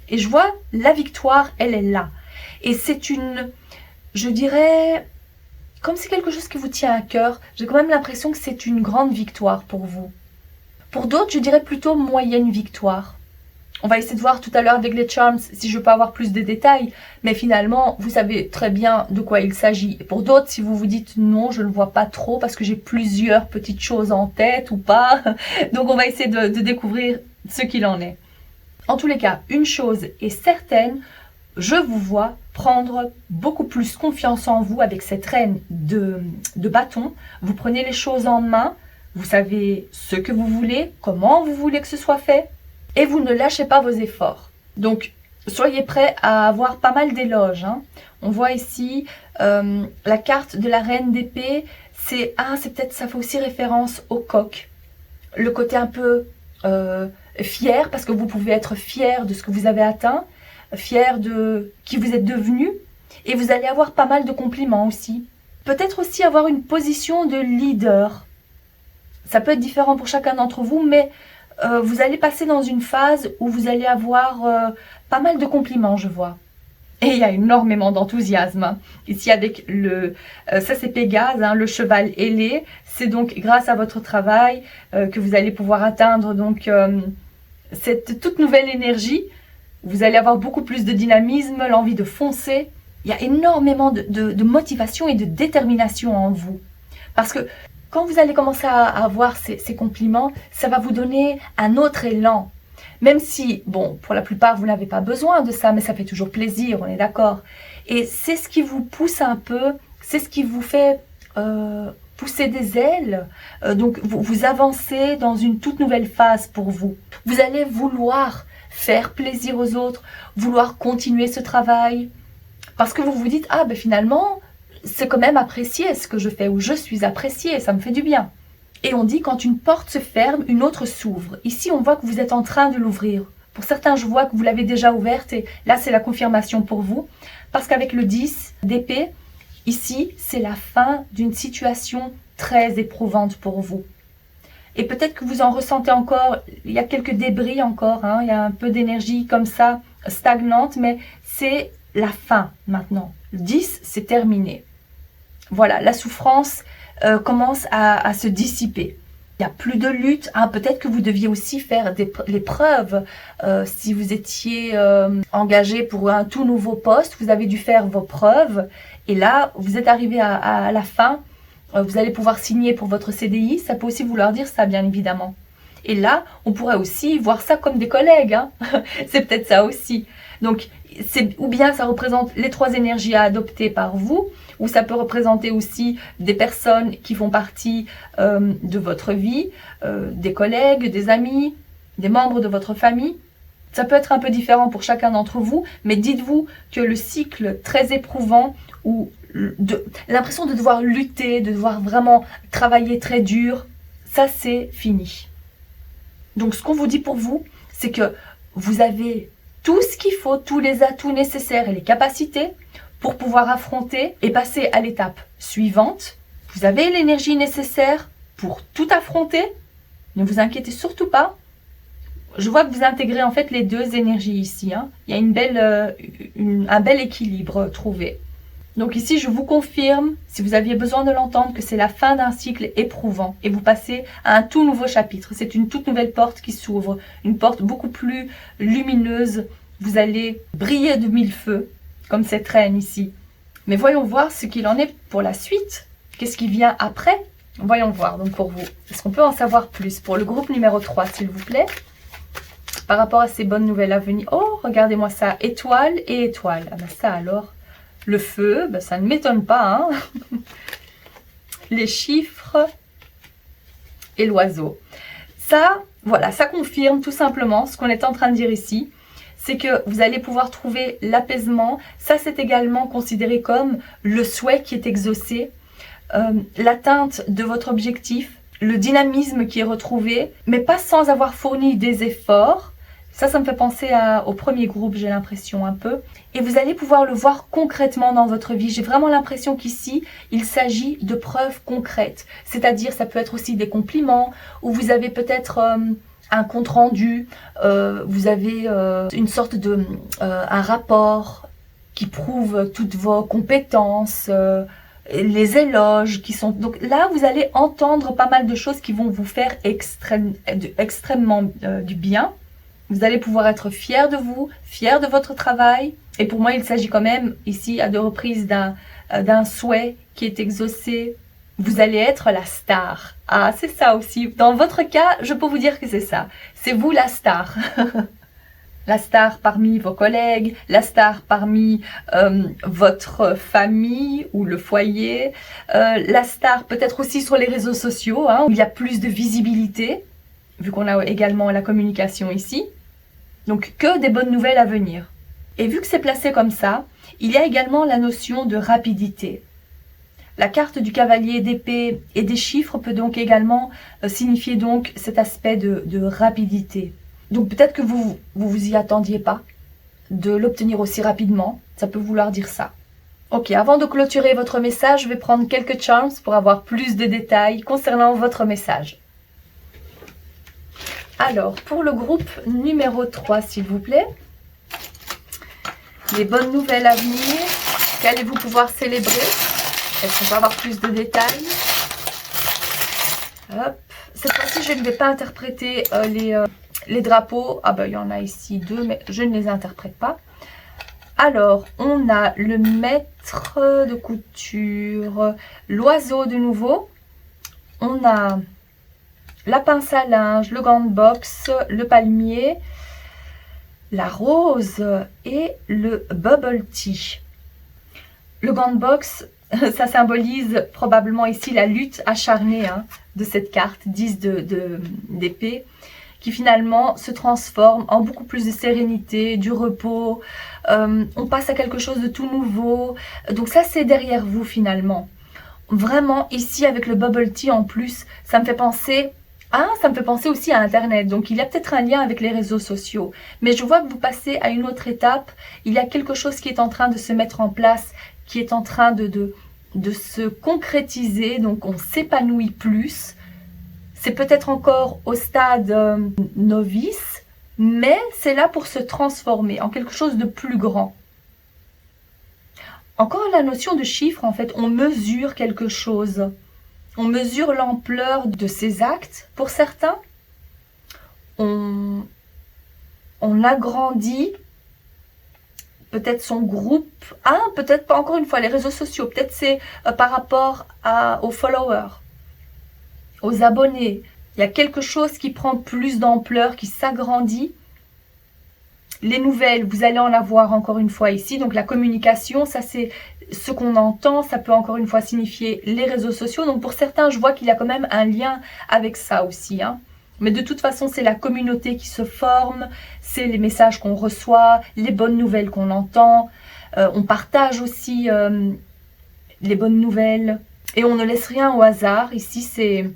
Et je vois la victoire, elle est là. Et c'est une, je dirais, comme c'est quelque chose qui vous tient à cœur, j'ai quand même l'impression que c'est une grande victoire pour vous. Pour d'autres, je dirais plutôt moyenne victoire. On va essayer de voir tout à l'heure avec les charms si je peux avoir plus de détails, mais finalement, vous savez très bien de quoi il s'agit. Et pour d'autres, si vous vous dites non, je ne vois pas trop parce que j'ai plusieurs petites choses en tête ou pas, donc on va essayer de découvrir ce qu'il en est. En tous les cas, une chose est certaine, je vous vois prendre beaucoup plus confiance en vous avec cette reine de bâton. Vous prenez les choses en main, vous savez ce que vous voulez, comment vous voulez que ce soit fait, et vous ne lâchez pas vos efforts. Donc, soyez prêts à avoir pas mal d'éloges. On voit ici la carte de la reine d'épée, c'est peut-être, ça fait aussi référence au coq. Le côté un peu fier, parce que vous pouvez être fier de ce que vous avez atteint, fier de qui vous êtes devenu, et vous allez avoir pas mal de compliments aussi. Peut-être aussi avoir une position de leader. Ça peut être différent pour chacun d'entre vous, mais vous allez passer dans une phase où vous allez avoir pas mal de compliments, je vois. Et il y a énormément d'enthousiasme. Ici avec ça c'est Pégase, le cheval ailé. C'est donc grâce à votre travail que vous allez pouvoir atteindre donc cette toute nouvelle énergie. Vous allez avoir beaucoup plus de dynamisme, l'envie de foncer. Il y a énormément de motivation et de détermination en vous. Parce que quand vous allez commencer à avoir ces compliments, ça va vous donner un autre élan. Même si, bon, pour la plupart, vous n'avez pas besoin de ça, mais ça fait toujours plaisir, on est d'accord. Et c'est ce qui vous pousse un peu, c'est ce qui vous fait pousser des ailes. Donc, vous avancez dans une toute nouvelle phase pour vous. Vous allez vouloir faire plaisir aux autres, vouloir continuer ce travail. Parce que vous vous dites, finalement, c'est quand même apprécié ce que je fais, ou je suis appréciée, ça me fait du bien. Et on dit quand une porte se ferme, une autre s'ouvre. Ici, on voit que vous êtes en train de l'ouvrir. Pour certains, je vois que vous l'avez déjà ouverte et là, c'est la confirmation pour vous. Parce qu'avec le 10 d'épée, ici, c'est la fin d'une situation très éprouvante pour vous. Et peut-être que vous en ressentez encore, il y a quelques débris encore, il y a un peu d'énergie comme ça, stagnante, mais c'est la fin maintenant. Le 10, c'est terminé. Voilà, la souffrance commence à se dissiper. Il n'y a plus de lutte. Peut-être que vous deviez aussi faire les preuves. Si vous étiez engagé pour un tout nouveau poste, vous avez dû faire vos preuves. Et là, vous êtes arrivé à la fin. Vous allez pouvoir signer pour votre CDI. Ça peut aussi vouloir dire ça, bien évidemment. Et là, on pourrait aussi voir ça comme des collègues. C'est peut-être ça aussi. Donc, ou bien ça représente les 3 énergies à adopter par vous, ou ça peut représenter aussi des personnes qui font partie de votre vie, des collègues, des amis, des membres de votre famille. Ça peut être un peu différent pour chacun d'entre vous, mais dites-vous que le cycle très éprouvant ou l'impression de devoir lutter, de devoir vraiment travailler très dur, ça c'est fini. Donc ce qu'on vous dit pour vous, c'est que vous avez tout ce qu'il faut, tous les atouts nécessaires et les capacités pour pouvoir affronter et passer à l'étape suivante. Vous avez l'énergie nécessaire pour tout affronter. Ne vous inquiétez surtout pas. Je vois que vous intégrez en fait les 2 énergies ici. Il y a un bel équilibre trouvé. Donc ici, je vous confirme, si vous aviez besoin de l'entendre, que c'est la fin d'un cycle éprouvant et vous passez à un tout nouveau chapitre. C'est une toute nouvelle porte qui s'ouvre, une porte beaucoup plus lumineuse. Vous allez briller de 1000 feux, comme cette reine ici. Mais voyons voir ce qu'il en est pour la suite. Qu'est-ce qui vient après? Voyons voir donc pour vous. Est-ce qu'on peut en savoir plus pour le groupe numéro 3, s'il vous plaît? Par rapport à ces bonnes nouvelles à venir. Oh, regardez-moi ça, étoile et étoile. Ça alors... Le feu, ça ne m'étonne pas. Les chiffres et l'oiseau. Ça, voilà, ça confirme tout simplement ce qu'on est en train de dire ici. C'est que vous allez pouvoir trouver l'apaisement. Ça, c'est également considéré comme le souhait qui est exaucé. L'atteinte de votre objectif. le dynamisme qui est retrouvé, mais pas sans avoir fourni des efforts. Ça me fait penser au premier groupe, j'ai l'impression un peu. Et vous allez pouvoir le voir concrètement dans votre vie. J'ai vraiment l'impression qu'ici, il s'agit de preuves concrètes. C'est-à-dire, ça peut être aussi des compliments, ou vous avez peut-être un compte rendu, vous avez une sorte de un rapport qui prouve toutes vos compétences, les éloges qui sont... Donc là, vous allez entendre pas mal de choses qui vont vous faire extrêmement du bien. Vous allez pouvoir être fier de vous, fier de votre travail. Et pour moi, il s'agit quand même ici à deux reprises d'un souhait qui est exaucé. Vous allez être la star. Ah, c'est ça aussi. Dans votre cas, je peux vous dire que c'est ça. C'est vous la star. La star parmi vos collègues, la star parmi votre famille ou le foyer, la star peut-être aussi sur les réseaux sociaux, hein, où il y a plus de visibilité, vu qu'on a également la communication ici. Donc que des bonnes nouvelles à venir. Et vu que c'est placé comme ça, il y a également la notion de rapidité. La carte du cavalier d'épée et des chiffres peut donc également signifier donc cet aspect de rapidité. Donc peut-être que vous y attendiez pas de l'obtenir aussi rapidement. Ça peut vouloir dire ça. Ok, avant de clôturer votre message, je vais prendre quelques charms pour avoir plus de détails concernant votre message. Alors, pour le groupe numéro 3, s'il vous plaît, les bonnes nouvelles à venir, qu'allez-vous pouvoir célébrer? Est-ce qu'on peut avoir plus de détails? Hop. Cette fois-ci, je ne vais pas interpréter les drapeaux. Ah ben, il y en a ici deux, mais je ne les interprète pas. Alors, on a le maître de couture, l'oiseau de nouveau. On a la pince à linge, le gant de boxe, le palmier, la rose et le bubble tea. Le gant de boxe, ça symbolise probablement ici la lutte acharnée de cette carte 10 d'épée, qui finalement se transforme en beaucoup plus de sérénité, du repos. On passe à quelque chose de tout nouveau. Donc ça, c'est derrière vous finalement. Vraiment, ici, avec le bubble tea en plus, ça me fait penser... Ah, ça me fait penser aussi à Internet, donc il y a peut-être un lien avec les réseaux sociaux. Mais je vois que vous passez à une autre étape, il y a quelque chose qui est en train de se mettre en place, qui est en train de se concrétiser, donc on s'épanouit plus. C'est peut-être encore au stade novice, mais c'est là pour se transformer en quelque chose de plus grand. Encore la notion de chiffre, en fait, on mesure quelque chose. On mesure l'ampleur de ses actes pour certains. On agrandit peut-être son groupe. Ah, peut-être pas, encore une fois, les réseaux sociaux. Peut-être c'est par rapport aux followers, aux abonnés. Il y a quelque chose qui prend plus d'ampleur, qui s'agrandit. Les nouvelles, vous allez en avoir encore une fois ici. Donc la communication, ça c'est ce qu'on entend. Ça peut encore une fois signifier les réseaux sociaux. Donc pour certains, je vois qu'il y a quand même un lien avec ça aussi. Mais de toute façon, c'est la communauté qui se forme. C'est les messages qu'on reçoit, les bonnes nouvelles qu'on entend. On partage aussi les bonnes nouvelles. Et on ne laisse rien au hasard. Ici, c'est...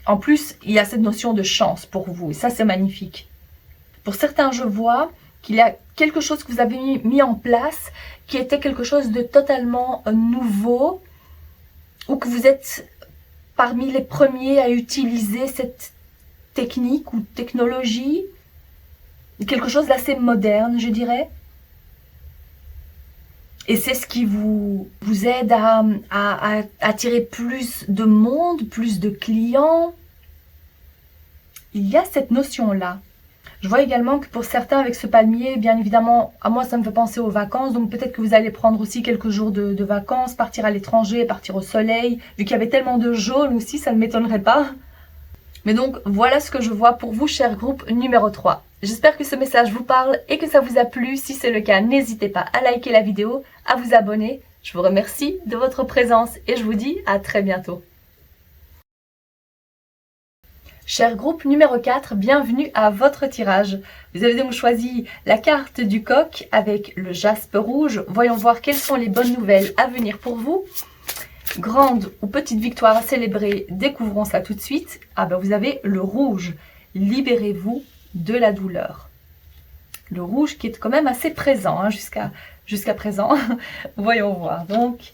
En plus, il y a cette notion de chance pour vous. Et ça, c'est magnifique. Pour certains, je vois qu'il y a quelque chose que vous avez mis en place qui était quelque chose de totalement nouveau ou que vous êtes parmi les premiers à utiliser cette technique ou technologie. Quelque chose d'assez moderne, je dirais. Et c'est ce qui vous aide à attirer plus de monde, plus de clients. Il y a cette notion-là. Je vois également que pour certains, avec ce palmier, bien évidemment, à moi, ça me fait penser aux vacances. Donc peut-être que vous allez prendre aussi quelques jours de vacances, partir à l'étranger, partir au soleil. Vu qu'il y avait tellement de jaune aussi, ça ne m'étonnerait pas. Mais donc, voilà ce que je vois pour vous, cher groupe numéro 3. J'espère que ce message vous parle et que ça vous a plu. Si c'est le cas, n'hésitez pas à liker la vidéo, à vous abonner. Je vous remercie de votre présence et je vous dis à très bientôt. Cher groupe numéro 4, bienvenue à votre tirage. Vous avez donc choisi la carte du coq avec le jaspe rouge. Voyons voir quelles sont les bonnes nouvelles à venir pour vous. grande ou petite victoire à célébrer, découvrons ça tout de suite. Ah ben vous avez le rouge. Libérez-vous de la douleur. Le rouge qui est quand même assez présent hein, jusqu'à présent. Voyons voir. Donc,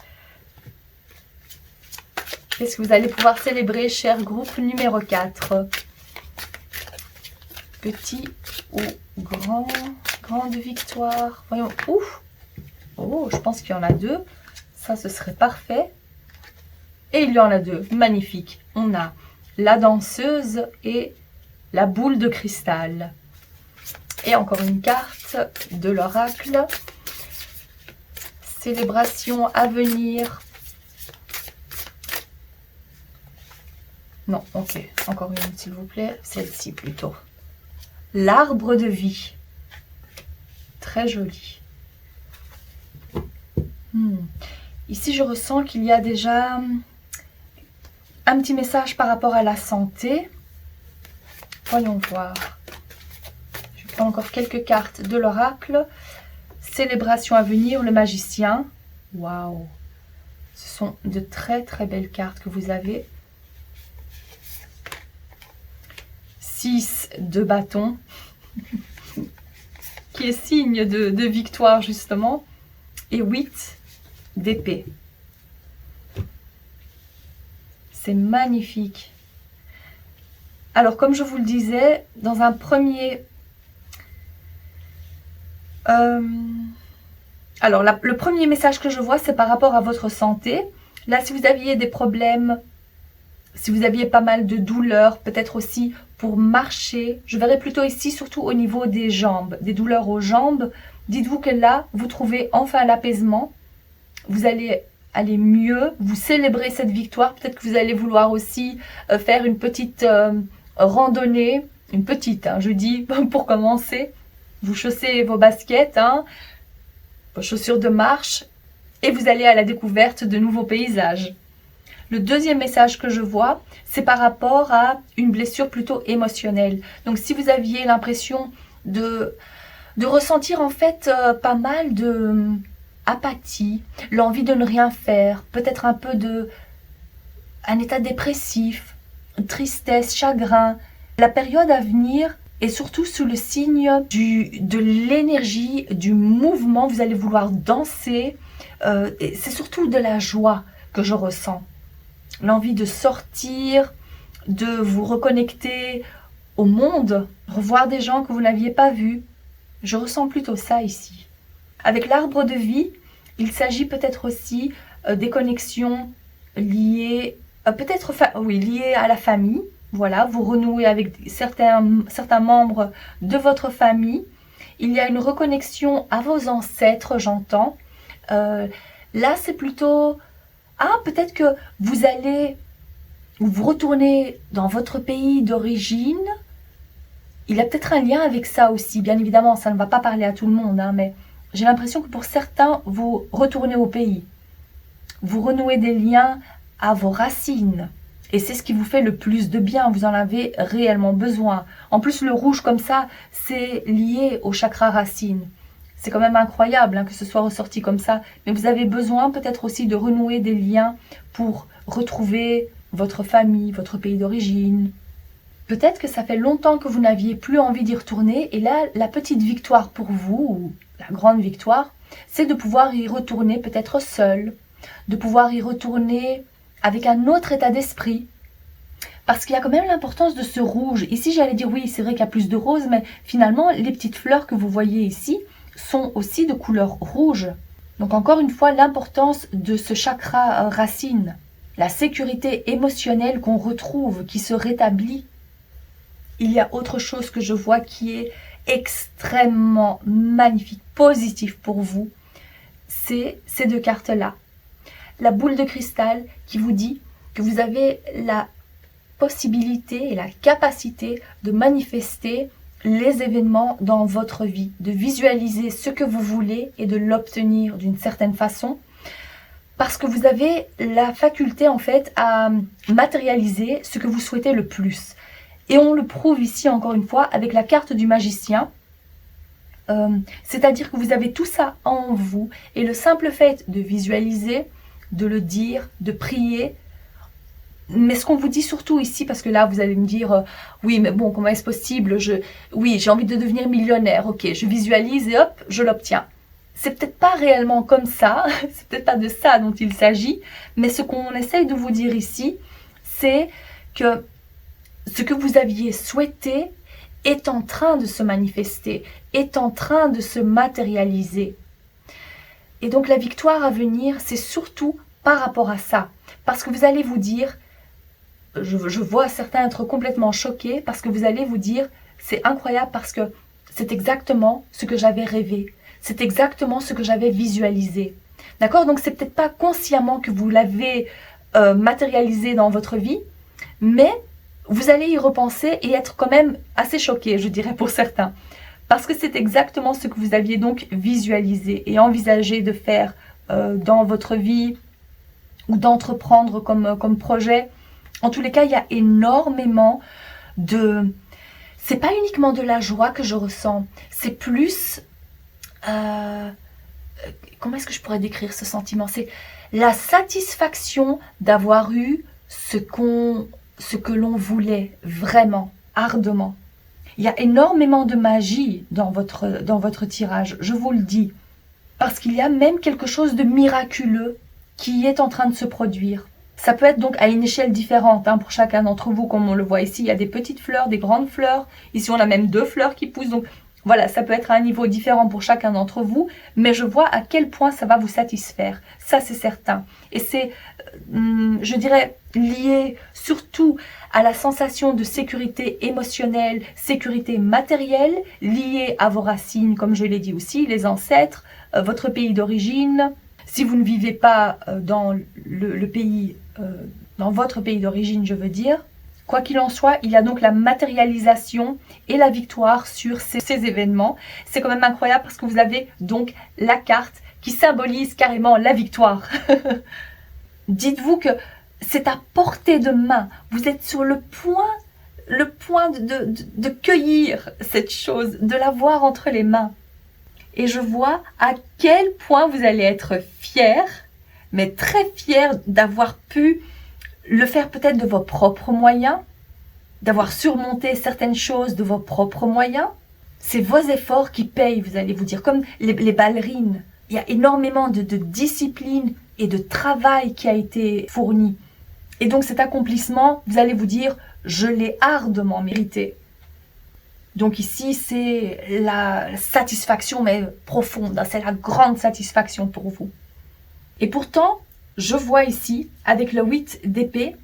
qu'est-ce que vous allez pouvoir célébrer, cher groupe numéro 4? Petit ou grand, grande victoire. Voyons. Ouf. Oh, je pense qu'il y en a 2. Ça, ce serait parfait. Et il y en a 2. Magnifique. On a la danseuse et la boule de cristal. Et encore une carte de l'oracle. Célébration à venir. Non, ok. Encore une, s'il vous plaît. Celle-ci plutôt. L'arbre de vie. Très joli. Ici, je ressens qu'il y a déjà un petit message par rapport à la santé. Voyons voir. Je prends encore quelques cartes de l'oracle. Célébration à venir, le magicien. Waouh! Ce sont de très très belles cartes que vous avez. 6 de bâton, qui est signe de victoire justement. Et 8 d'épée. C'est magnifique. Alors, comme je vous le disais, dans un premier... Alors, le premier message que je vois, c'est par rapport à votre santé. Là, si vous aviez des problèmes, si vous aviez pas mal de douleurs, peut-être aussi pour marcher, je verrais plutôt ici, surtout au niveau des jambes, des douleurs aux jambes. Dites-vous que là, vous trouvez enfin l'apaisement. Vous allez aller mieux, vous célébrez cette victoire. Peut-être que vous allez vouloir aussi faire une petite randonnée. Une petite, hein, je dis, pour commencer. Vous chaussez vos baskets, hein, vos chaussures de marche. Et vous allez à la découverte de nouveaux paysages. Le deuxième message que je vois, c'est par rapport à une blessure plutôt émotionnelle. Donc si vous aviez l'impression de ressentir en fait pas mal de apathie, l'envie de ne rien faire, peut-être un peu un état dépressif, tristesse, chagrin. La période à venir est surtout sous le signe de l'énergie, du mouvement. Vous allez vouloir danser. C'est surtout de la joie que je ressens. L'envie de sortir, de vous reconnecter au monde, revoir des gens que vous n'aviez pas vus. Je ressens plutôt ça ici. Avec l'arbre de vie, il s'agit peut-être aussi des connexions liées, liées à la famille. Voilà, vous renouez avec certains membres de votre famille. Il y a une reconnexion à vos ancêtres, j'entends. Là, c'est plutôt... Ah, peut-être que vous allez vous retourner dans votre pays d'origine. Il y a peut-être un lien avec ça aussi. Bien évidemment, ça ne va pas parler à tout le monde, hein, mais j'ai l'impression que pour certains, vous retournez au pays. Vous renouez des liens à vos racines. Et c'est ce qui vous fait le plus de bien. Vous en avez réellement besoin. En plus, le rouge comme ça, c'est lié au chakra racine. C'est quand même incroyable hein, que ce soit ressorti comme ça. Mais vous avez besoin peut-être aussi de renouer des liens pour retrouver votre famille, votre pays d'origine. Peut-être que ça fait longtemps que vous n'aviez plus envie d'y retourner. Et là, la petite victoire pour vous, ou la grande victoire, c'est de pouvoir y retourner peut-être seul. De pouvoir y retourner avec un autre état d'esprit. Parce qu'il y a quand même l'importance de ce rouge. Ici, j'allais dire oui, c'est vrai qu'il y a plus de rose, mais finalement, les petites fleurs que vous voyez ici sont aussi de couleur rouge. Donc encore une fois, l'importance de ce chakra racine, la sécurité émotionnelle qu'on retrouve, qui se rétablit. Il y a autre chose que je vois qui est extrêmement magnifique, positif pour vous, c'est ces deux cartes-là. La boule de cristal qui vous dit que vous avez la possibilité et la capacité de manifester les événements dans votre vie, de visualiser ce que vous voulez et de l'obtenir d'une certaine façon, parce que vous avez la faculté en fait à matérialiser ce que vous souhaitez le plus. Et on le prouve ici encore une fois avec la carte du magicien, c'est-à-dire que vous avez tout ça en vous et le simple fait de visualiser, de le dire, de prier. Mais ce qu'on vous dit surtout ici, parce que là vous allez me dire oui mais bon comment est-ce possible, oui j'ai envie de devenir millionnaire, ok je visualise et hop je l'obtiens. C'est peut-être pas réellement comme ça, c'est peut-être pas de ça dont il s'agit, mais ce qu'on essaye de vous dire ici, c'est que ce que vous aviez souhaité est en train de se manifester, est en train de se matérialiser. Et donc la victoire à venir, c'est surtout par rapport à ça, parce que vous allez vous dire, je vois certains être complètement choqués parce que vous allez vous dire c'est incroyable parce que c'est exactement ce que j'avais rêvé, c'est exactement ce que j'avais visualisé. D'accord? Donc c'est peut-être pas consciemment que vous l'avez matérialisé dans votre vie, mais vous allez y repenser et être quand même assez choqué, je dirais pour certains. Parce que c'est exactement ce que vous aviez donc visualisé et envisagé de faire dans votre vie ou d'entreprendre comme projet. En tous les cas, il y a énormément de... C'est pas uniquement de la joie que je ressens, c'est plus... comment est-ce que je pourrais décrire ce sentiment? C'est la satisfaction d'avoir eu ce que l'on voulait vraiment, ardemment. Il y a énormément de magie dans votre tirage, je vous le dis. Parce qu'il y a même quelque chose de miraculeux qui est en train de se produire. Ça peut être donc à une échelle différente pour chacun d'entre vous, comme on le voit ici. Il y a des petites fleurs, des grandes fleurs. Ici, on a même 2 fleurs qui poussent. Donc voilà, ça peut être à un niveau différent pour chacun d'entre vous. Mais je vois à quel point ça va vous satisfaire. Ça, c'est certain. Et c'est, je dirais, lié surtout à la sensation de sécurité émotionnelle, sécurité matérielle, liée à vos racines, comme je l'ai dit aussi, les ancêtres, votre pays d'origine. Si vous ne vivez pas dans le pays, dans votre pays d'origine, je veux dire, quoi qu'il en soit, il y a donc la matérialisation et la victoire sur ces événements. C'est quand même incroyable parce que vous avez donc la carte qui symbolise carrément la victoire. Dites-vous que c'est à portée de main. Vous êtes sur le point de cueillir cette chose, de la voir entre les mains. Et je vois à quel point vous allez être fiers, mais très fiers d'avoir pu le faire peut-être de vos propres moyens, d'avoir surmonté certaines choses de vos propres moyens. C'est vos efforts qui payent, vous allez vous dire, comme les ballerines. Il y a énormément de discipline et de travail qui a été fourni. Et donc cet accomplissement, vous allez vous dire, je l'ai ardemment mérité. Donc ici, c'est la satisfaction, mais profonde, c'est la grande satisfaction pour vous. Et pourtant, je vois ici, avec le 8 d'épée,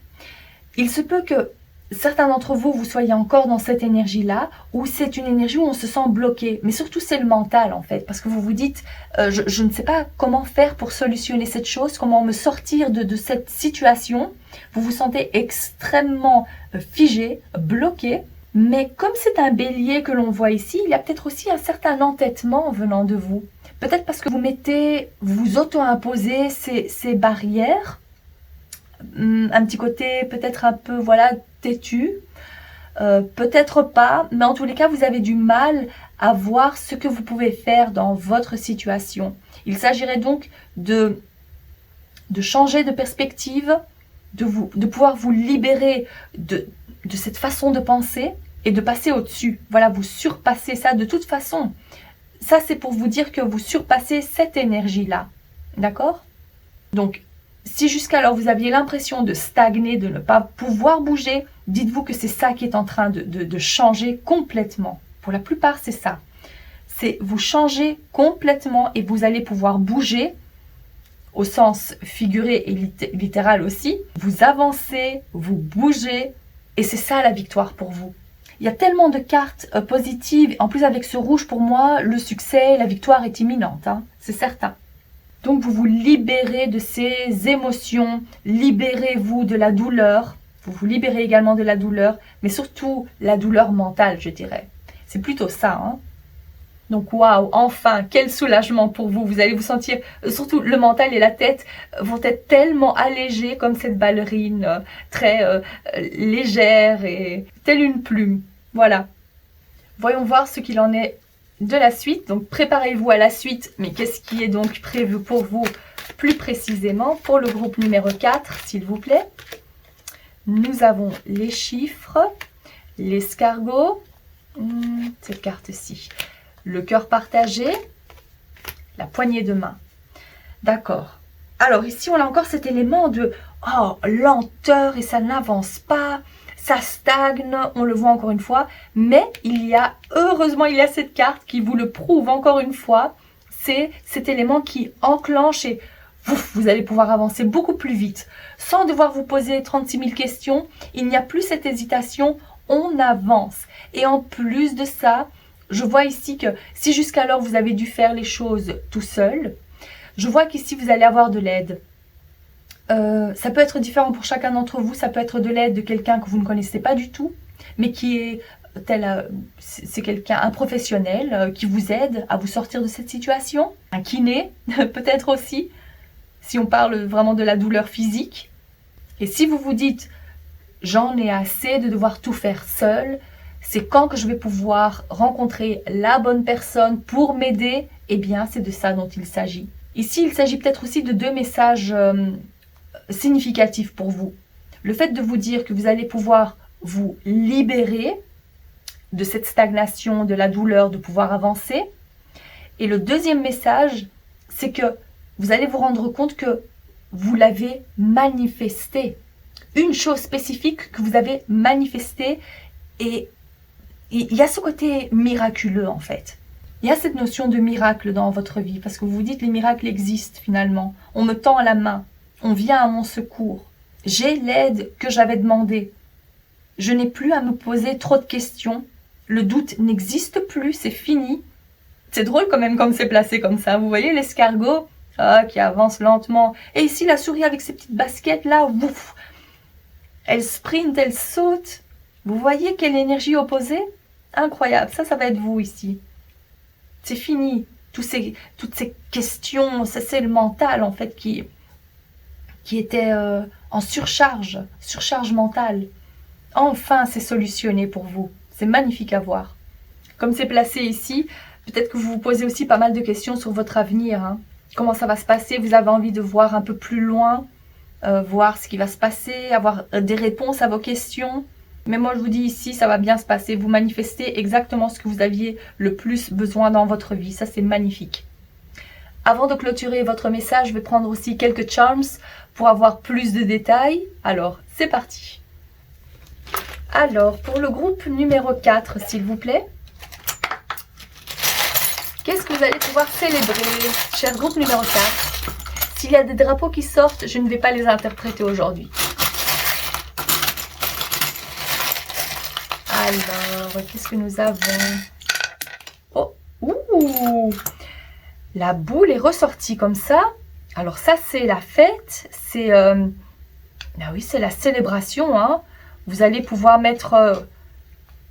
il se peut que certains d'entre vous, vous soyez encore dans cette énergie-là, ou c'est une énergie où on se sent bloqué. Mais surtout, c'est le mental, en fait, parce que vous vous dites, je ne sais pas comment faire pour solutionner cette chose, comment me sortir de cette situation. Vous vous sentez extrêmement figé, bloqué. Mais comme c'est un bélier que l'on voit ici, il y a peut-être aussi un certain entêtement venant de vous. Peut-être parce que vous auto-imposez ces barrières, un petit côté peut-être un peu têtu, peut-être pas, mais en tous les cas vous avez du mal à voir ce que vous pouvez faire dans votre situation. Il s'agirait donc de changer de perspective, de pouvoir vous libérer de cette façon de penser et de passer au-dessus. Voilà, vous surpassez ça de toute façon. Ça, c'est pour vous dire que vous surpassez cette énergie-là. D'accord? Donc, si jusqu'alors vous aviez l'impression de stagner, de ne pas pouvoir bouger, dites-vous que c'est ça qui est en train de changer complètement. Pour la plupart, c'est ça. C'est vous changez complètement et vous allez pouvoir bouger au sens figuré et littéral aussi. Vous avancez, vous bougez et c'est ça la victoire pour vous. Il y a tellement de cartes positives. En plus, avec ce rouge, pour moi, le succès, la victoire est imminente. C'est certain. Donc, vous vous libérez de ces émotions. Libérez-vous de la douleur. Vous vous libérez également de la douleur. Mais surtout, la douleur mentale, je dirais. C'est plutôt ça. Donc, waouh, enfin, quel soulagement pour vous. Vous allez vous sentir, surtout le mental et la tête vont être tellement allégés comme cette ballerine, très légère et telle une plume. Voilà. Voyons voir ce qu'il en est de la suite. Donc, préparez-vous à la suite. Mais qu'est-ce qui est donc prévu pour vous Plus précisément, pour le groupe numéro 4, s'il vous plaît, nous avons les chiffres, l'escargot, cette carte-ci, le cœur partagé, la poignée de main. D'accord. Alors ici, on a encore cet élément de lenteur et ça n'avance pas, ça stagne, on le voit encore une fois. Mais heureusement, il y a cette carte qui vous le prouve encore une fois. C'est cet élément qui enclenche et vous allez pouvoir avancer beaucoup plus vite. Sans devoir vous poser 36 000 questions, il n'y a plus cette hésitation, on avance. Et en plus de ça, je vois ici que si jusqu'alors vous avez dû faire les choses tout seul, je vois qu'ici vous allez avoir de l'aide. Ça peut être différent pour chacun d'entre vous, ça peut être de l'aide de quelqu'un que vous ne connaissez pas du tout, mais qui est c'est quelqu'un, un professionnel qui vous aide à vous sortir de cette situation, un kiné peut-être aussi, si on parle vraiment de la douleur physique. Et si vous vous dites j'en ai assez de devoir tout faire seul, c'est quand que je vais pouvoir rencontrer la bonne personne pour m'aider? Eh bien, c'est de ça dont il s'agit. Ici, il s'agit peut-être aussi de deux messages significatifs pour vous. Le fait de vous dire que vous allez pouvoir vous libérer de cette stagnation, de la douleur, de pouvoir avancer. Et le deuxième message, c'est que vous allez vous rendre compte que vous l'avez manifesté. Une chose spécifique que vous avez manifestée, et il y a ce côté miraculeux en fait. Il y a cette notion de miracle dans votre vie, parce que vous vous dites les miracles existent finalement. On me tend la main, on vient à mon secours. J'ai l'aide que j'avais demandée. Je n'ai plus à me poser trop de questions. Le doute n'existe plus, c'est fini. C'est drôle quand même comme c'est placé comme ça. Vous voyez l'escargot qui avance lentement. Et ici la souris avec ses petites baskets là, ouf, elle sprint, elle saute. Vous voyez quelle énergie opposée? Incroyable, ça va être vous ici. C'est fini. Toutes ces questions, c'est le mental en fait qui était en surcharge mentale. Enfin, c'est solutionné pour vous. C'est magnifique à voir. Comme c'est placé ici, peut-être que vous vous posez aussi pas mal de questions sur votre avenir. Hein. Comment ça va se passer? Vous avez envie de voir un peu plus loin, voir ce qui va se passer, avoir des réponses à vos questions. Mais moi, je vous dis ici, ça va bien se passer. Vous manifestez exactement ce que vous aviez le plus besoin dans votre vie. Ça, c'est magnifique. Avant de clôturer votre message, je vais prendre aussi quelques charms pour avoir plus de détails. Alors, c'est parti. Alors, pour le groupe numéro 4, s'il vous plaît, qu'est-ce que vous allez pouvoir célébrer, cher groupe numéro 4? S'il y a des drapeaux qui sortent, je ne vais pas les interpréter aujourd'hui. Alors, qu'est-ce que nous avons? Oh, ouh, la boule est ressortie comme ça. Alors ça, c'est la fête. C'est, ben oui, c'est la célébration. Hein. Vous allez pouvoir mettre...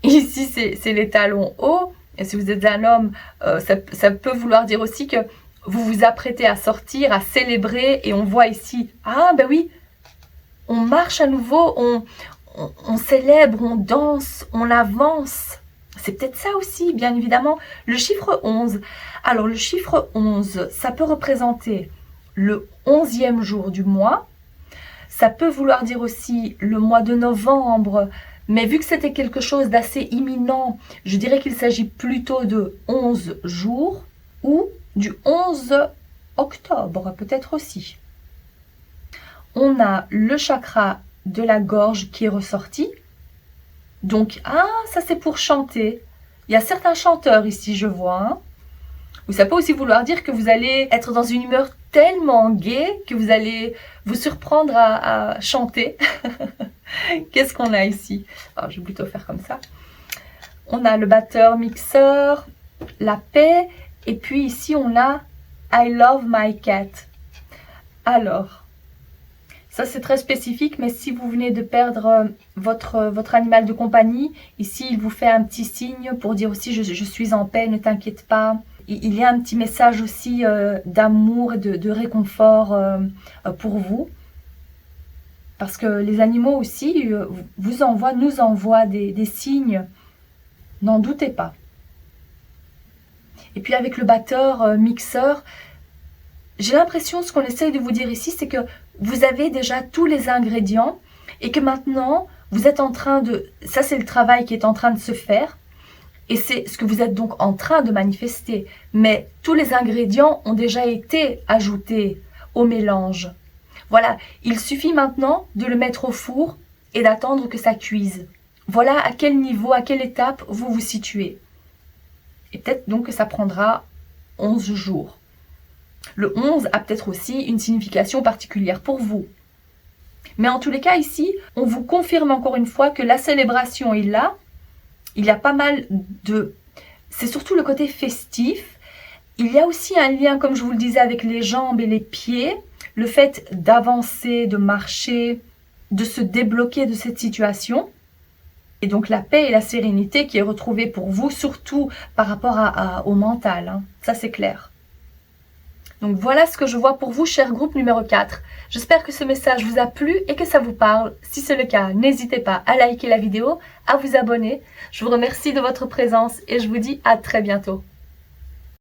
ici, c'est les talons hauts. Et si vous êtes un homme, ça peut vouloir dire aussi que vous vous apprêtez à sortir, à célébrer. Et on voit ici, ah ben oui, on marche à nouveau, on célèbre, on danse, on avance. C'est peut-être ça aussi, bien évidemment. Le chiffre 11. Alors, le chiffre 11, ça peut représenter le 11e jour du mois. Ça peut vouloir dire aussi le mois de novembre. Mais vu que c'était quelque chose d'assez imminent, je dirais qu'il s'agit plutôt de 11 jours ou du 11 octobre, peut-être aussi. On a le chakra de la gorge qui est ressorti. Donc, ça c'est pour chanter. Il y a certains chanteurs ici, je vois. Hein. Ou ça peut aussi vouloir dire que vous allez être dans une humeur tellement gaie que vous allez vous surprendre à chanter. Qu'est-ce qu'on a ici? Alors, je vais plutôt faire comme ça. On a le batteur, mixeur, la paix. Et puis ici, on a I love my cat. Alors, ça c'est très spécifique, mais si vous venez de perdre votre animal de compagnie, ici il vous fait un petit signe pour dire aussi je suis en paix, ne t'inquiète pas. Il y a un petit message aussi d'amour et de réconfort pour vous. Parce que les animaux aussi nous envoient des signes, n'en doutez pas. Et puis avec le batteur, mixeur, j'ai l'impression, ce qu'on essaye de vous dire ici, c'est que vous avez déjà tous les ingrédients et que maintenant, vous êtes en train de... Ça, c'est le travail qui est en train de se faire et c'est ce que vous êtes donc en train de manifester. Mais tous les ingrédients ont déjà été ajoutés au mélange. Voilà, il suffit maintenant de le mettre au four et d'attendre que ça cuise. Voilà à quel niveau, à quelle étape vous vous situez. Et peut-être donc que ça prendra 11 jours. Le 11 a peut-être aussi une signification particulière pour vous. Mais en tous les cas, ici, on vous confirme encore une fois que la célébration est là. Il y a pas mal de... C'est surtout le côté festif. Il y a aussi un lien, comme je vous le disais, avec les jambes et les pieds. Le fait d'avancer, de marcher, de se débloquer de cette situation. Et donc la paix et la sérénité qui est retrouvée pour vous, surtout par rapport au mental. Hein. Ça, c'est clair. Donc voilà ce que je vois pour vous, cher groupe numéro 4. J'espère que ce message vous a plu et que ça vous parle. Si c'est le cas, n'hésitez pas à liker la vidéo, à vous abonner. Je vous remercie de votre présence et je vous dis à très bientôt.